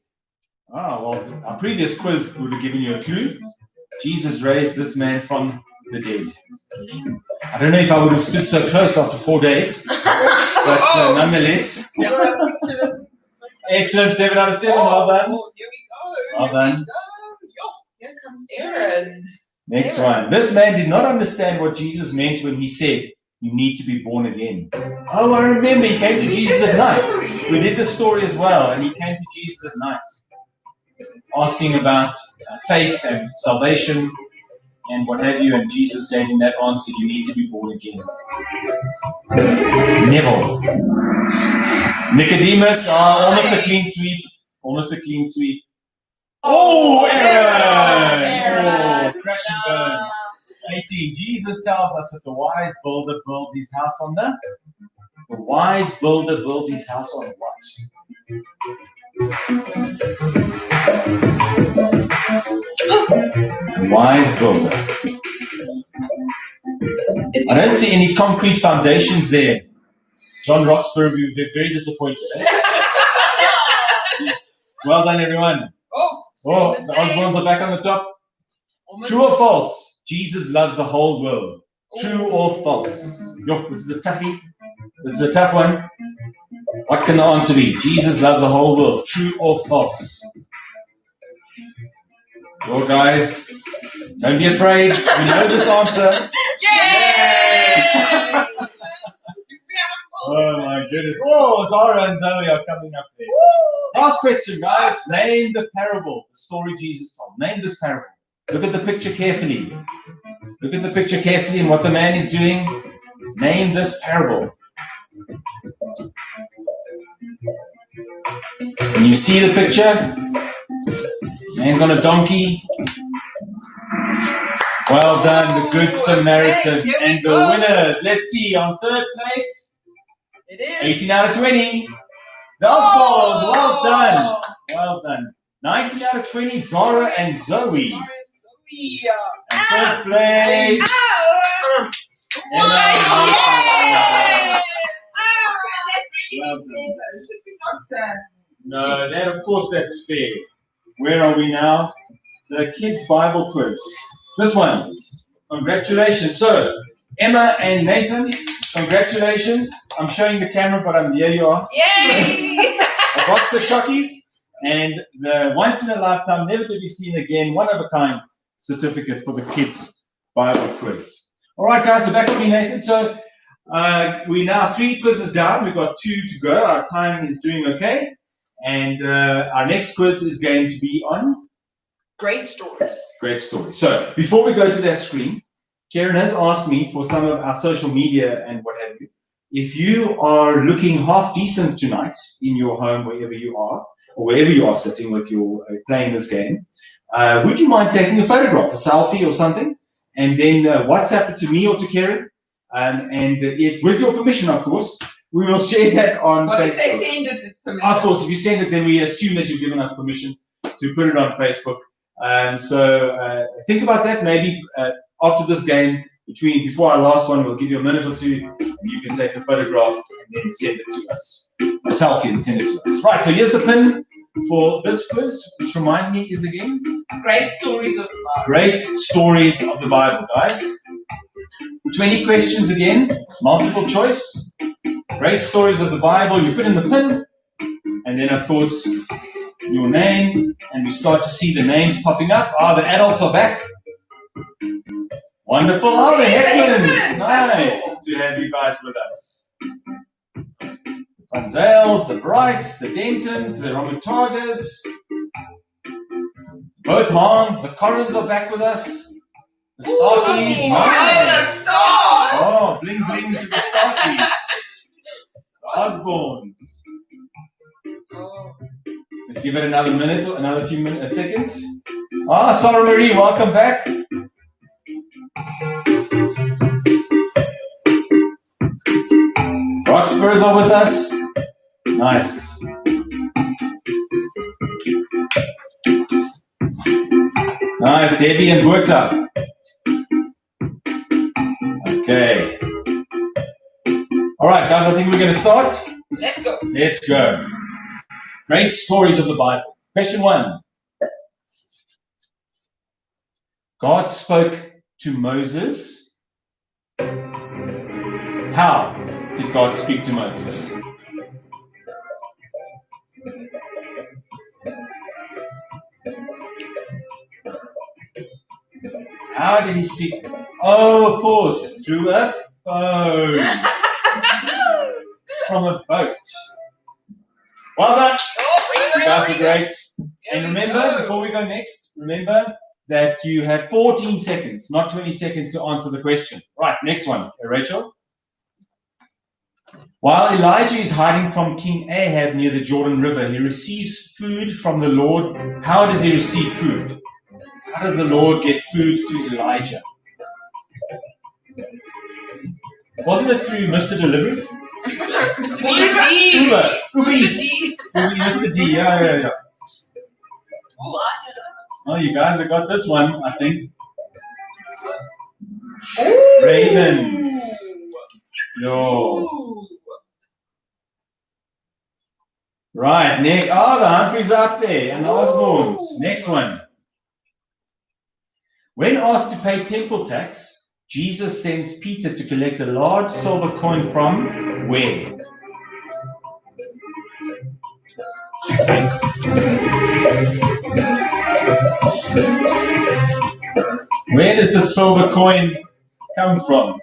Oh, well, our previous quiz would have given you a clue. Jesus raised this man from the dead. I don't know if I would have stood so close after 4 days, but nonetheless. Excellent, 7 out of 7. Well done. Oh, here we go. Well done. Here comes Aaron. Next one. This man did not understand what Jesus meant when he said, "You need to be born again." Oh, I remember. He came to Jesus at night. We did the story as well, and he came to Jesus at night, asking about faith and salvation and what have you, and Jesus gave him that answer: you need to be born again. Neville. Nicodemus, almost a clean sweep. Almost a clean sweep. Oh, Aaron! Oh, crash and burn. 18. Jesus tells us that the wise builder builds his house on the wise builder builds his house on what? Wise builder. I don't see any concrete foundations there. John Roxburgh will be very disappointed. Well done, everyone. Oh, the Osborns are back on the top. True or false? Jesus loves the whole world. True or false? Yo, this is a toughie. This is a tough one. What can the answer be? Jesus loves the whole world. True or false? Yo, guys, don't be afraid. We know this answer. Yay! Oh my goodness. Oh, Zara and Zoe are coming up there. Last question, guys. Name the parable, the story Jesus told. Name this parable. Look at the picture carefully. Look at the picture carefully and what the man is doing. Name this parable. Can you see the picture? Man's on a donkey. Well done, the Good Samaritan. And the winners. Let's see, on third place. It is. 18 out of 20. The Osborns, well done. Well done. 19 out of 20, Zara and Zoe. And first place. Emma. Well done. No, that of course that's fair. Where are we now? The Kids Bible Quiz. This one. Congratulations. So, Emma and Nathan, congratulations. I'm showing the camera, but here you are. yay! A box of chockies and the once in a lifetime, never to be seen again, one of a kind certificate for the Kids Bible Quiz. All right, guys, so back to me, Nathan. So we're now 3 quizzes down. We've got 2 to go. Our time is doing okay. And our next quiz is going to be on Great stories. great stories. So before we go to that screen, Karen has asked me for some of our social media and what have you. If you are looking half decent tonight in your home, wherever you are, or wherever you are sitting with your playing this game, would you mind taking a photograph, a selfie or something, and then WhatsApp it to me or to Karen? And if, with your permission, of course, we will share that on But Facebook. if they send it, it's permission. Of course, if you send it, then we assume that you've given us permission to put it on Facebook. So think about that. Maybe after this game, before our last one, we'll give you a minute or two, and you can take a photograph and then send it to us. A selfie and send it to us. Right, so here's the pin for this quiz, which remind me is again? Great stories of the Bible. Great stories of the Bible, guys. 20 questions again, multiple choice. Great stories of the Bible. You put in the pin, and then, of course, your name, and we start to see the names popping up. Ah, the adults are back. Wonderful. Oh, the Headlands. Nice to have you guys with us. The Vanzales, the Brights, the Dentons, the Romutagas, both Hans, the Corrins are back with us. The Starkeys. Nice. Oh, bling bling to the Starkeys. The Osborns. Oh. The Let's give it another minute, or another few minutes, seconds. Sarah Marie, welcome back. Roxburghs are with us. Nice. Nice, Debbie and Burta. Okay. All right, guys, I think we're going to start. Let's go. Let's go. Great stories of the Bible. Question 1. God spoke to Moses. How did God speak to Moses? How did he speak? Oh, of course, through a phone. From a boat. Well done. You guys were great. And remember, before we go next, remember that you have 14 seconds, not 20 seconds to answer the question. Right, next one. Rachel? While Elijah is hiding from King Ahab near the Jordan River, he receives food from the Lord. How does he receive food? How does the Lord get food to Elijah? Wasn't it through Mr. Delivery? Mr. D. Uber Eats. Mr. D, yeah. Oh, I don't know. Oh, you guys have got this one, I think. Ravens. Yo. Ooh. Right, Nick. Oh, the Humphreys up there and the Osborns. Next one. When asked to pay temple tax, Jesus sends Peter to collect a large silver coin from where? Where does the silver coin come from?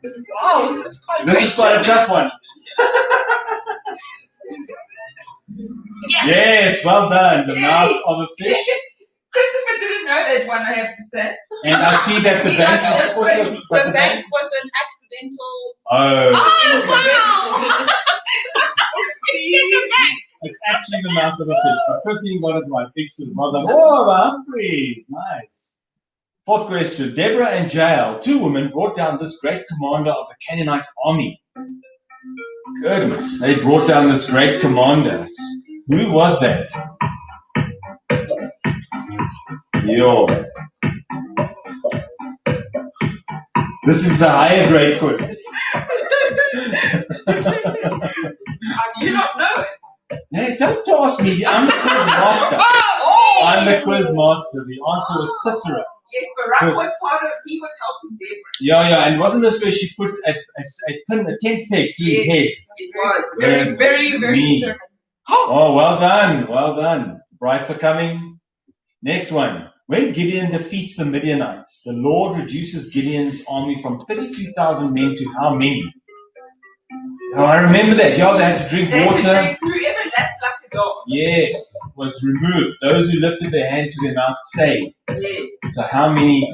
Wow, this is quite This is quite a tough one. Yes, well done. The mouth of a fish. Christopher didn't know that one, I have to say. And I see that the bank is also... but The bank was an accidental. Oh, Oh, wow! it's actually the mouth of a fish. But 15 got it right. Excellent. Well done. Oh, the Humphreys. Nice. Fourth question. Deborah and Jael, 2 women, brought down this great commander of the Canaanite army. Goodness, they brought down this great commander. Who was that? Yo. This is the higher grade quiz. How do you not know it? Hey, don't ask me. I'm the quiz master. Oh! I'm the quiz master. The answer was Sisera. Yes, Barak was part of it. He was helping Deborah. Yeah. And wasn't this where she put a tent peg to his head? It was. Very, Very, very me. determined. Oh, well done. Well done. Brights are coming. Next one. When Gideon defeats the Midianites, the Lord reduces Gideon's army from 32,000 men to how many? Oh, I remember that. Yeah, they had to drink They water. said, whoever left like a dog. Yes, was removed. Those who lifted their hand to their mouth stayed. Yes. So how many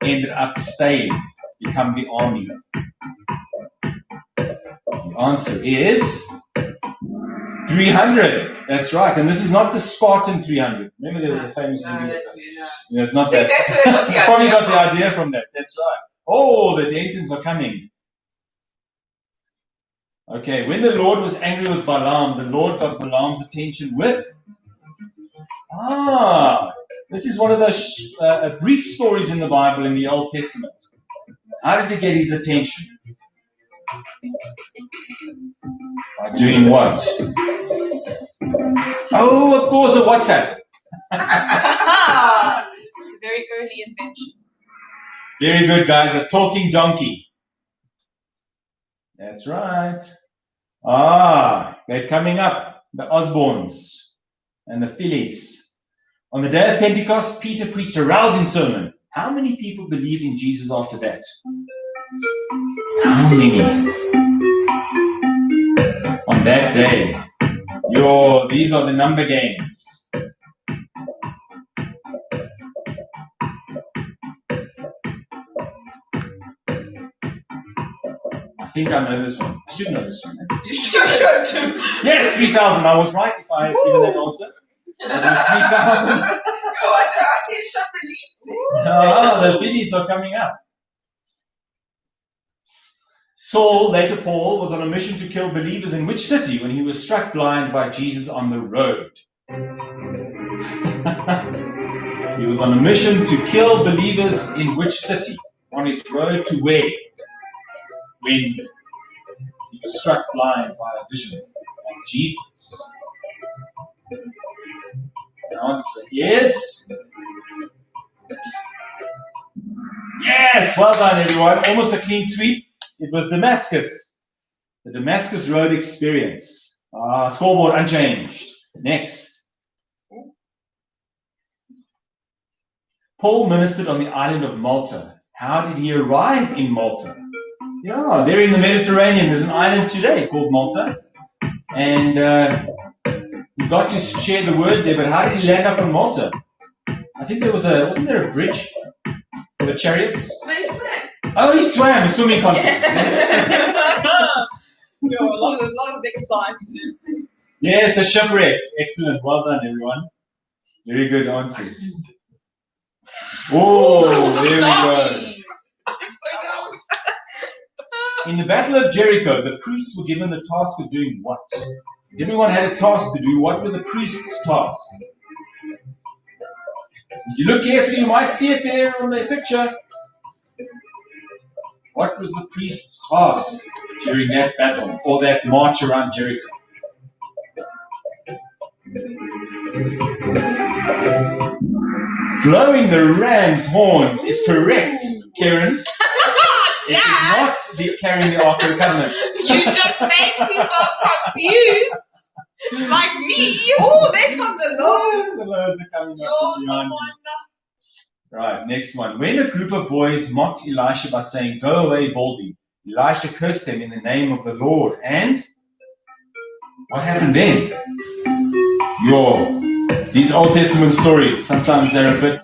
ended up staying, become the army? The answer is 300. That's right. And this is not the Spartan 300. Remember there was a famous No, movie. that's weird. No. Yeah, it's not I think that. that's where they got the Probably idea got the from. idea from that. That's right. Oh, the Daytons are coming. Okay, when the Lord was angry with Balaam, the Lord got Balaam's attention with... This is one of those brief stories in the Bible in the Old Testament. How does he get his attention? By doing what? Oh, of course, a WhatsApp. It's a very early invention. Very good, guys. A talking donkey. That's right. They're coming up. The Osborns and the Phillies. On the day of Pentecost, Peter preached a rousing sermon. How many people believed in Jesus after that? How many? On that day. These are the number games. I think I know this one. I should know this one. You should. Yes, 3,000. I was right if I had given that answer. It was 3,000. I see some relief. Ah, the biddies are coming up. Saul, later Paul, was on a mission to kill believers in which city when he was struck blind by Jesus on the road? He was on a mission to kill believers in which city? On his road to where? When he was struck blind by a vision of Jesus. The answer is... Yes! Well done, everyone. Almost a clean sweep. It was Damascus. The Damascus Road experience. Scoreboard unchanged. Next. Paul ministered on the island of Malta. How did he arrive in Malta? Yeah, there in the Mediterranean, there's an island today called Malta. And he got to share the word there, but how did he land up on Malta? I think there was wasn't there a bridge for the chariots? They swam. Oh, he swam, a swimming contest. Yo, a lot of exercise. Yes, a shipwreck. Excellent. Well done, everyone. Very good answers. Oh, there we go. In the Battle of Jericho, the priests were given the task of doing what? Everyone had a task to do. What were the priests' task? If you look carefully, you might see it there on the picture. What was the priest's task during that battle or that march around Jericho? Blowing the ram's horns is correct, Karen. It is not carrying the Ark of the Covenant. You just made people confused. Like me. Oh, there come the loaves. The loaves are coming up You're from the behind one. you. Right, next one. When a group of boys mocked Elisha by saying, "Go away boldly," Elisha cursed them in the name of the Lord. And what happened then? These Old Testament stories, sometimes they're a bit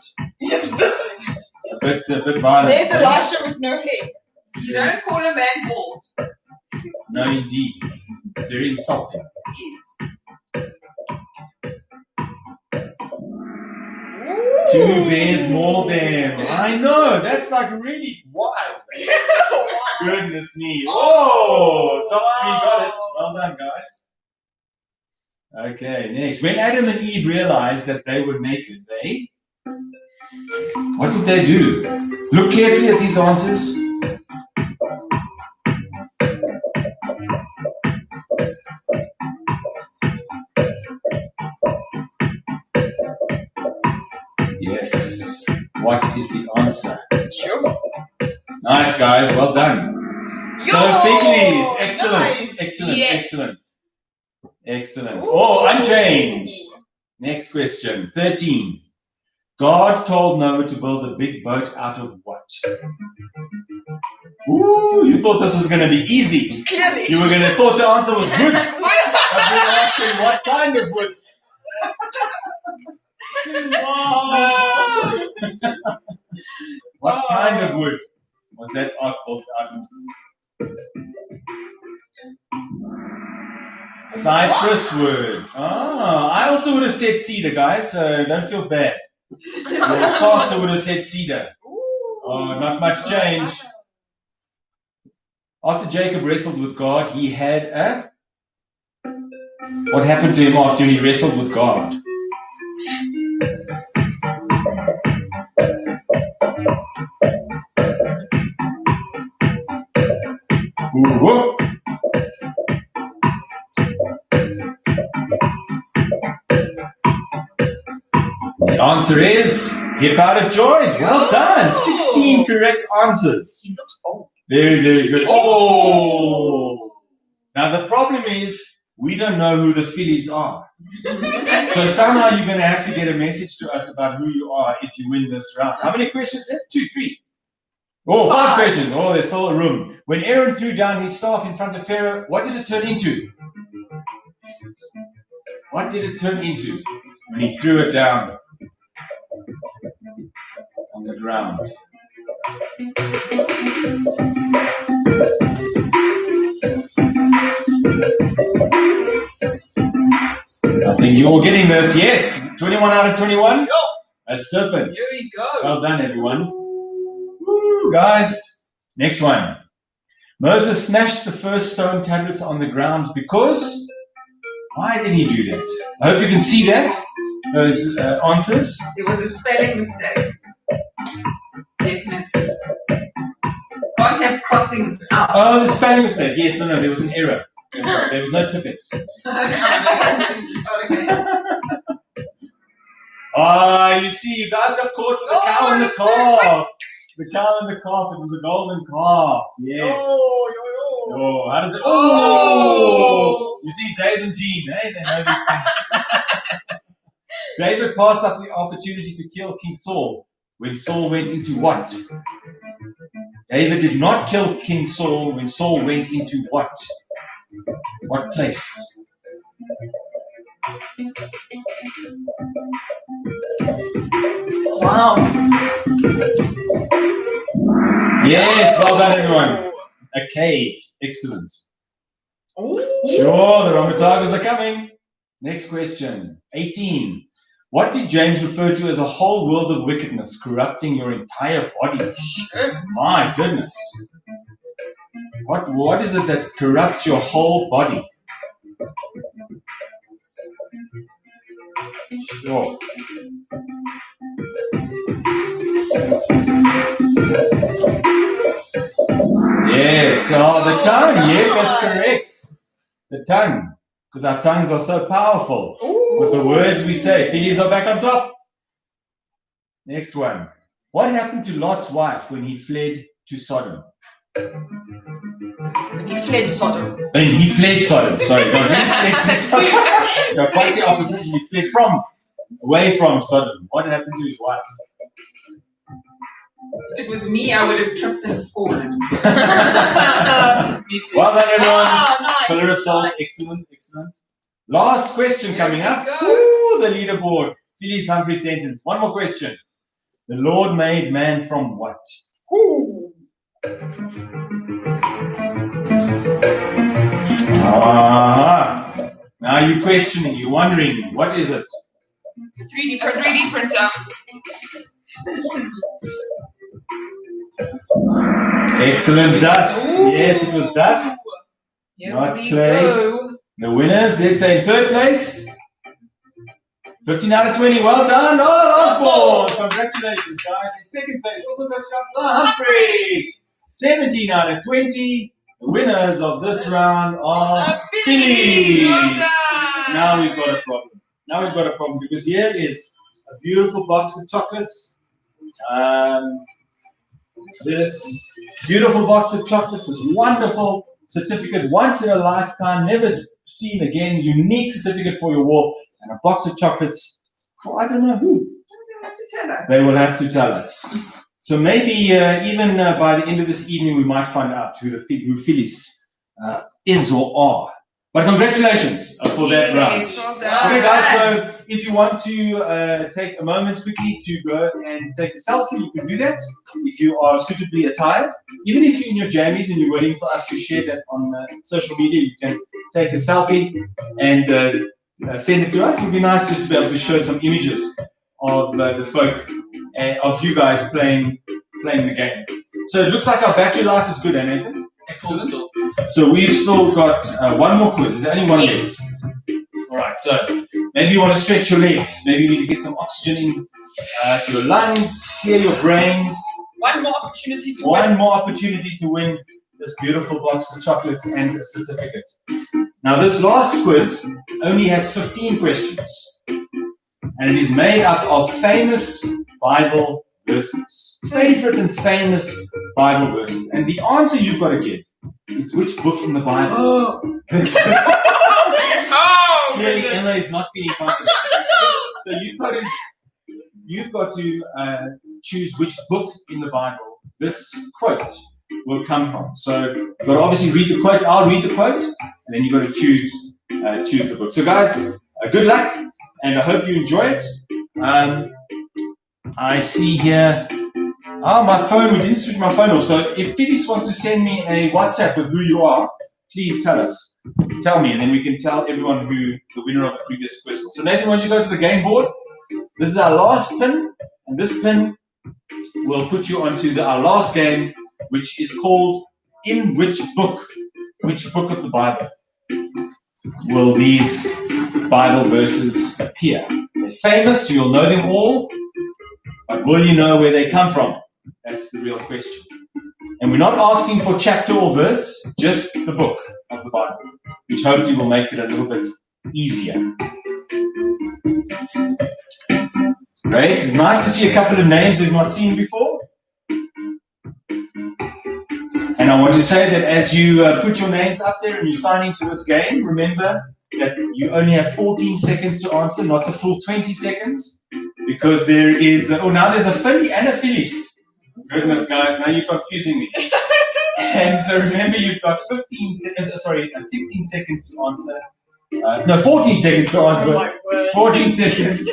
violent. There's Elisha with no hair. You don't call a man bald. No, indeed. It's very insulting. Yes. Two bears mauled them. I know, that's like really wild. Goodness me. Oh, top three got it. Well done, guys. Okay, next. When Adam and Eve realized that they were naked, what did they do? Look carefully at these answers. Yes. What is the answer? Sure. Nice, guys. Well done. So, fig leaves. Excellent. Nice. Excellent. Yes. Excellent. Excellent. Oh, unchanged. Next question. 13. God told Noah to build a big boat out of what? Ooh, you thought this was going to be easy. Clearly. You were going to thought the answer was wood. I've been asking what kind of wood. What kind of wood was that ark built out of? Cypress wood. I also would have said cedar, guys, so don't feel bad. The pastor would have said cedar. Oh, not much change. After Jacob wrestled with God, he had a... What happened to him after he wrestled with God? Whoa. The answer is hip out of joint. Well done. 16 correct answers. Very, very good. Oh! Now the problem is we don't know who the fillies are. So somehow you're going to have to get a message to us about who you are if you win this round. How many questions left? 2, 3. Oh, 5 questions. Oh, there's still a room. When Aaron threw down his staff in front of Pharaoh, what did it turn into? What did it turn into when he threw it down on the ground? I think you're all getting this. Yes, 21 out of 21. A serpent. Here we go. Well done, everyone. Woo, guys. Next one. Moses smashed the first stone tablets on the ground because... Why did he do that? I hope you can see that. Those answers. There was a spelling mistake. Definitely. Can't have crossings out. Oh, the spelling mistake. Yes, no, there was an error. There was no tippets. Ah, you see, you guys got caught with the cow and the calf. The cow and the calf. It was a golden calf. Yes. Oh, how does it? Oh! You see, Dave and Jean, eh? They know these things. David passed up the opportunity to kill King Saul when Saul went into what? David did not kill King Saul when Saul went into what? What place? Wow. Yes, well done, everyone. A cave. Excellent. Ooh. Sure, the Ramatagas are coming. Next question. 18. What did James refer to as a whole world of wickedness corrupting your entire body? My goodness. What is it that corrupts your whole body? Sure. Yes, the tongue. Yes, that's correct. The tongue. Because our tongues are so powerful. With the words we say. Phillies are back on top. Next one. What happened to Lot's wife when he fled to Sodom? He fled Sodom. When he fled Sodom. Sorry, no, he fled to Sodom. No, quite the opposite. He fled away from Sodom. What happened to his wife? If it was me, I would have tripped and fallen. Me too. Well done, everyone. Nice. Pillar of salt. Nice. Excellent, excellent. Last question coming up. Go. Woo, the leaderboard. Phyllis Humphreys Denton. One more question. The Lord made man from what? Now you're questioning, you're wondering, what is it? It's a 3D A printer. 3D printer. Excellent, dust. Ooh. Yes, it was dust. Here Not we clay. go. The winners, let's say in third place. 15 out of 20, well done. Oh, Osborne. Congratulations, guys. In second place, also goes to the Humphreys. 17 out of 20. The winners of this round are Phillies. Now we've got a problem. Because here is a beautiful box of chocolates. This beautiful box of chocolates, this wonderful certificate, once in a lifetime, never seen again, unique certificate for your wall, and a box of chocolates for I don't know who. You have to tell her. They will have to tell us. So maybe even by the end of this evening, we might find out who Phyllis is or are. But congratulations for that round. Yes, well done. Okay, guys, so if you want to take a moment quickly to go and take a selfie, you can do that if you are suitably attired. Even if you're in your jammies and you're waiting for us to share that on social media, you can take a selfie and send it to us. It would be nice just to be able to show some images of the folk, of you guys playing the game. So it looks like our battery life is good, Nathan? Excellent. So we've still got one more quiz. Is there only one left? All right. So maybe you want to stretch your legs. Maybe you need to get some oxygen in to your lungs, clear your brains. One more opportunity to One more opportunity to win this beautiful box of chocolates and a certificate. Now, this last quiz only has 15 questions, and it is made up of famous Bible verses, favorite and famous Bible verses. And the answer you've got to give is which book in the Bible. Oh. Clearly, Emma is not feeling confident. So you've got to choose which book in the Bible this quote will come from. So you've got to obviously read the quote. I'll read the quote, and then you've got to choose the book. So guys, good luck, and I hope you enjoy it. I see here. My phone. We didn't switch my phone off. So if Phyllis wants to send me a WhatsApp with who you are, please tell us. Tell me, and then we can tell everyone who the winner of the previous quiz was. So Nathan, why don't you go to the game board? This is our last pin, and this pin will put you onto our last game, which is called In Which Book? Which book of the Bible will these Bible verses appear? They're famous, you'll know them all, but will you know where they come from? That's the real question. And we're not asking for chapter or verse, just the book of the Bible, which hopefully will make it a little bit easier. Great. It's nice to see a couple of names we've not seen before. And I want to say that as you put your names up there and you're signing to this game, remember that you only have 14 seconds to answer, not the full 20 seconds, because there is, now there's a Philly and a Phyllis. Goodness, guys, now you're confusing me. And so remember, you've got 16 seconds to answer. 14 seconds to answer. 14 seconds.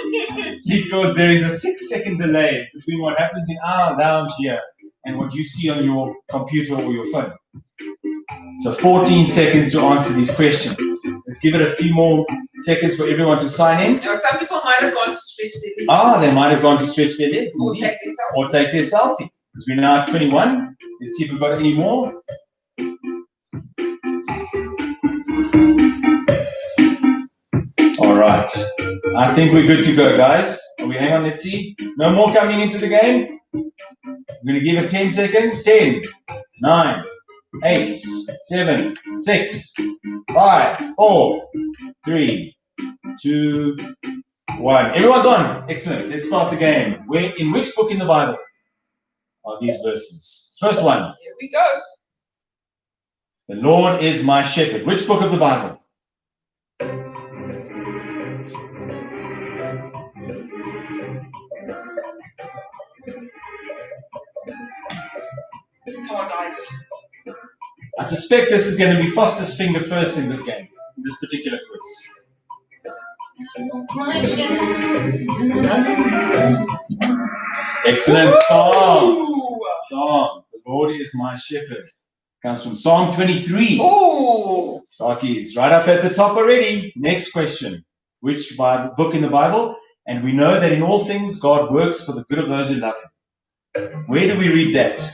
Because there is a 6-second delay between what happens in our lounge here and what you see on your computer or your phone. So 14 seconds to answer these questions. Let's give it a few more seconds for everyone to sign in. Now, some people might have gone to stretch their legs. They might have gone to stretch their legs. Or Indeed. take their selfie. Or take their selfie. Because we're now at 21. Let's see if we've got any more. All right. I think we're good to go, guys. Hang on, let's see. No more coming into the game. I'm going to give it 10 seconds. 10, 9, 8, 7, 6, 5, 4, 3, 2, 1. Everyone's on. Excellent. Let's start the game. In which book in the Bible are these verses? First one. Here we go. The Lord is my shepherd. Which book of the Bible? Come on, guys. I suspect this is going to be Foster's finger first in this game, in this particular quiz. Excellent songs. Song. The Lord is my shepherd. Comes from Psalm 23. Oh, Saki is right up at the top already. Next question. Which book in the Bible? And we know that in all things God works for the good of those who love Him. Where do we read that?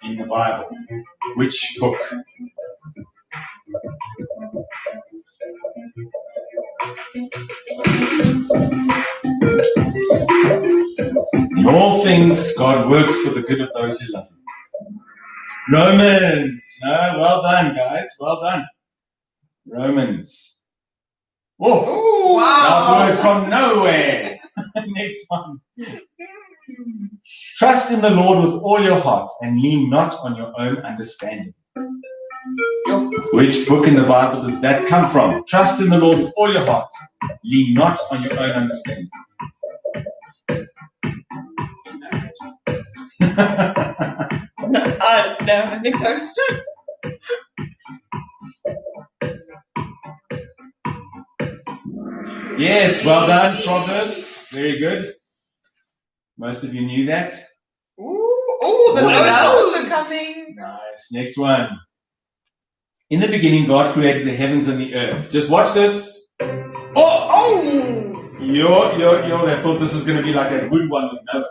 In the Bible. Which book? In all things God works for the good of those who love Him. Romans. Well done, guys. Well done. Romans. Oh, Wow. words from nowhere. Next one. Trust in the Lord with all your heart and lean not on your own understanding. Which book in the Bible does that come from? Trust in the Lord with all your heart. Lean not on your own understanding. no, I think so. Yes, well done, Proverbs. Very good. Most of you knew that. Ooh, the Oh, loads wow. are also coming. Nice. Next one. In the beginning, God created the heavens and the earth. Just watch this. Oh! I thought this was going to be like a good one with Noah.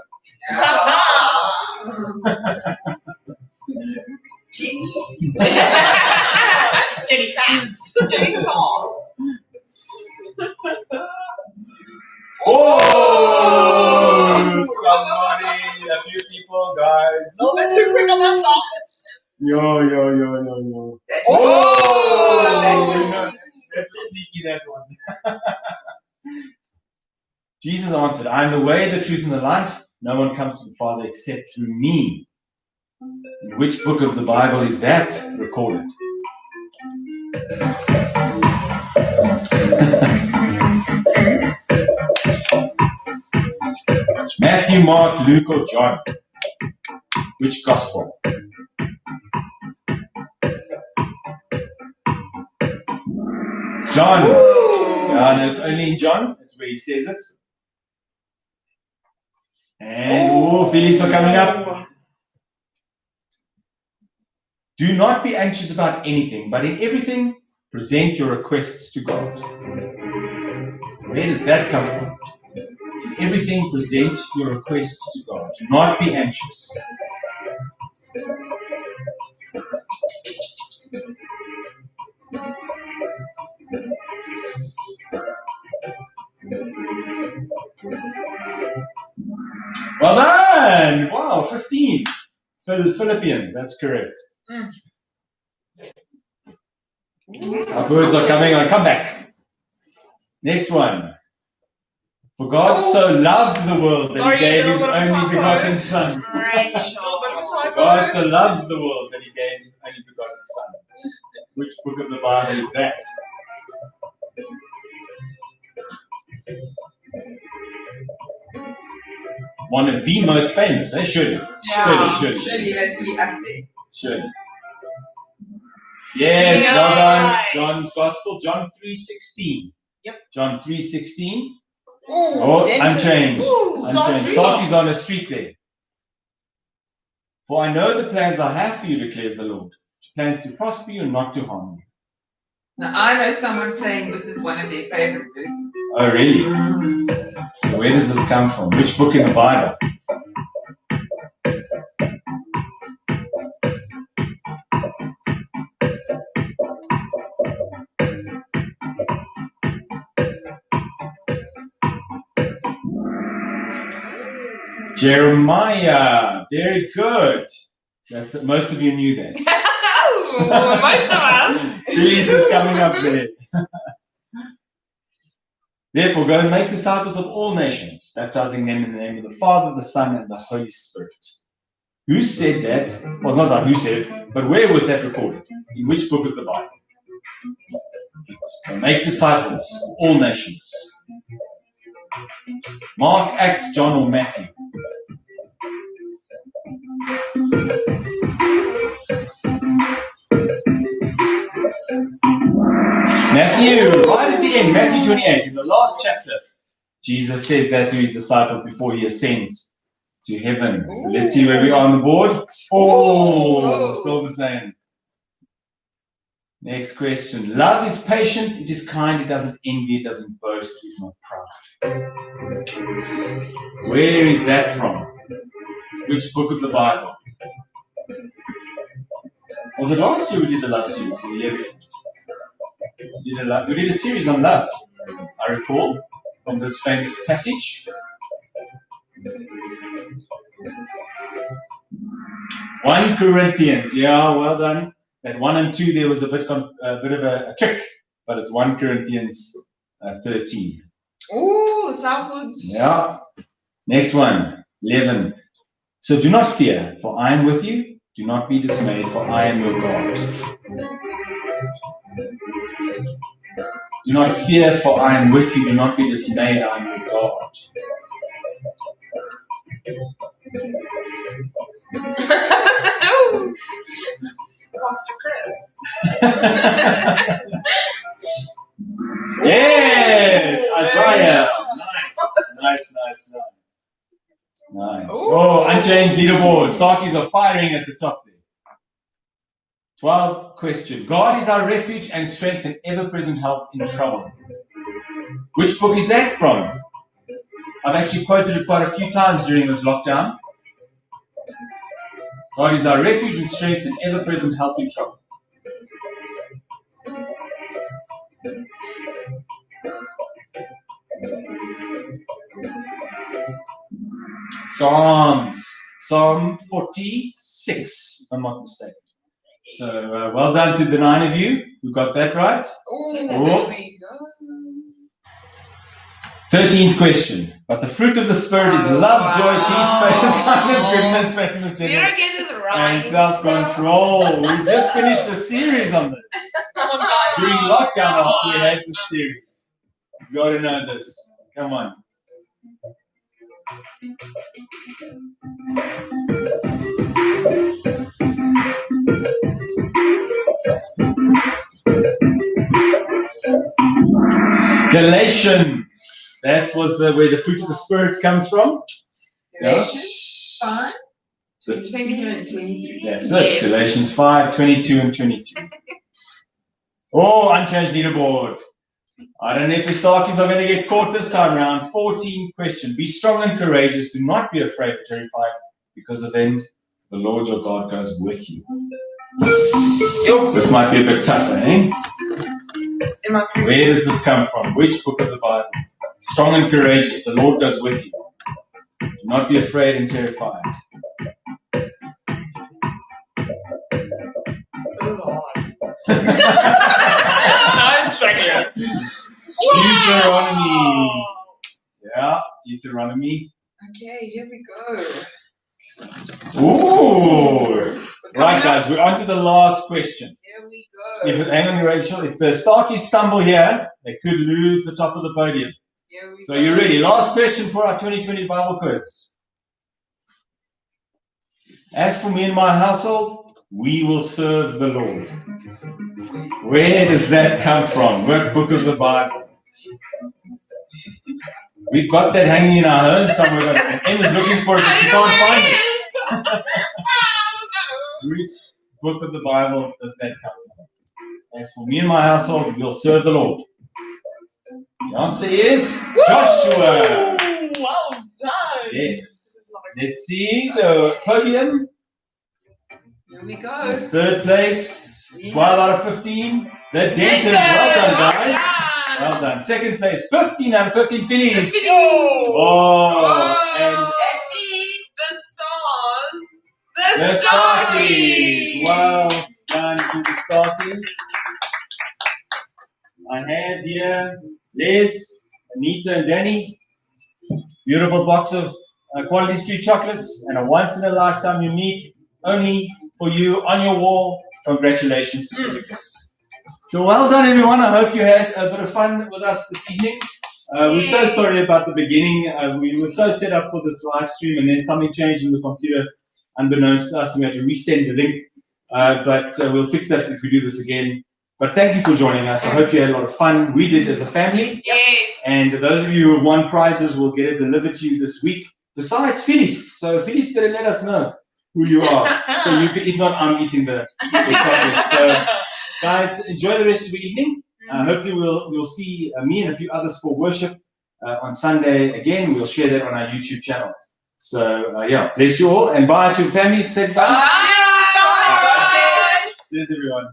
Jenny. Jenny says. Jenny sauce. Oh! Somebody, a few people, guys. A little bit too quick on that sausage. Yo. Oh! That was sneaky, that one. Jesus answered, I am the way, the truth, and the life. No one comes to the Father except through me. In which book of the Bible is that recorded? Matthew, Mark, Luke, or John? Which gospel? John. Yeah, no, it's only in John. That's where he says it. And Phyllis are coming up. Do not be anxious about anything, but in everything, present your requests to God. Where does that come from? In everything, present your requests to God. Do not be anxious. Well done! Wow, 15. Philippians, that's correct. Our words are coming on. Come back. Next one. For God so loved the world that He gave His only begotten Son. God so loved the world that He gave His only begotten Son. Which book of the Bible is that? One of the most famous, eh? Surely. Surely has to be up there. Surely. Yes, well done. John's Gospel, John 3:16. Yep. John 3:16. Oh, Oh, dented. unchanged. Ooh, Unchanged. Starkey's on a streak there. For I know the plans I have for you, declares the Lord. Plans to prosper you and not to harm you. Now, I know someone playing this is one of their favorite verses. Oh, really? So where does this come from? Which book in the Bible? Jeremiah. Very good. That's it. Most of you knew that. Oh, most of us. Release is coming up there. Therefore, go and make disciples of all nations, baptizing them in the name of the Father, the Son, and the Holy Spirit. Who said that? Well, not that who said it, but where was that recorded? In which book of the Bible? Go make disciples of all nations. Mark, Acts, John, or Matthew? Matthew, right at the end, Matthew 28, in the last chapter, Jesus says that to his disciples before he ascends to heaven. So let's see where we are on the board. Oh, still the same. Next question. Love is patient, it is kind, it doesn't envy, it doesn't boast, it is not proud. Where is that from? Which book of the Bible? Was it last year we did the love series? Or the year before? We did a series on love, I recall, from this famous passage. 1 Corinthians, yeah, well done. That 1 and 2 there was a bit of a trick, but it's 1 Corinthians 13. Oh, Southwoods. Yeah. Next one, 11. So do not fear, for I am with you. Do not be dismayed, for I am your God. Do not fear, for I am with you. Do not be dismayed, I am your God. Pastor Chris. Yes, Isaiah. Nice. Oh, unchanged leaderboard. Starkies are firing at the top there. 12th question. God is our refuge and strength and ever-present help in trouble. Which book is that from? I've actually quoted it quite a few times during this lockdown. God is our refuge and strength and ever-present help in trouble. Psalm 46, if I'm not mistaken. So well done to the 9 of you who got that right. Oh, there we go. 13th question. But the fruit of the Spirit is love, joy, peace, patience, kindness, goodness, faithfulness, You gentleness, don't get this right. and self-control. We just finished a series on this. Come on, guys. During lockdown, we had the series. You got to know this. Come on. Galatians. That was where the fruit of the Spirit comes from. Galatians 5, 22 and 23. That's it. Yes. Galatians 5, 22 and 23. Oh, unchanged leaderboard. I don't know if the Starkies are going to get caught this time around. 14 question. Be strong and courageous. Do not be afraid or terrified because of them. The Lord your God goes with you. This might be a bit tougher, eh? Where does this come from? Which book of the Bible? Strong and courageous. The Lord goes with you. Do not be afraid and terrified. I'm struggling. Deuteronomy. Yeah, Deuteronomy. Okay, here we go. Ooh. Right, guys, we're on to the last question. Here we go. Hang on, Rachel. If the Starkies stumble here, they could lose the top of the podium. Here we So go. you ready? Last question for our 2020 Bible quiz. As for me and my household, we will serve the Lord. Where does that come from? What book of the Bible? We've got that hanging in our home somewhere, and Emma's looking for it, but she can't find it. Which book of the Bible does that come from? As for me and my household, we'll serve the Lord. The answer is Joshua. Well done. Yes. Let's see the podium. Here we go. Third place, 12 out of 15. The Dentons. Well done, guys. Well done. Second place, 15 out of 15. Phillies. Oh, and The the stars. Starkies. Well done to the Starkies. I have here Liz, Anita, and Danny. Beautiful box of Quality Street chocolates and a once-in-a-lifetime unique, only for you on your wall. Congratulations certificates. So well done, everyone. I hope you had a bit of fun with us this evening. We're so sorry about the beginning. We were so set up for this live stream, and then something changed in the computer, unbeknownst to us, and we had to resend the link. But we'll fix that if we do this again. But thank you for joining us. I hope you had a lot of fun. We did as a family. Yes. And those of you who won prizes will get it delivered to you this week. Besides Phyllis. So Phyllis better let us know who you are. So you can, if not, I'm eating the chocolate. So guys, enjoy the rest of the evening. Hopefully we'll see me and a few others for worship on Sunday again. We'll share that on our YouTube channel. So yeah, bless you all and bye to family. Say bye. Bye. Cheers everyone.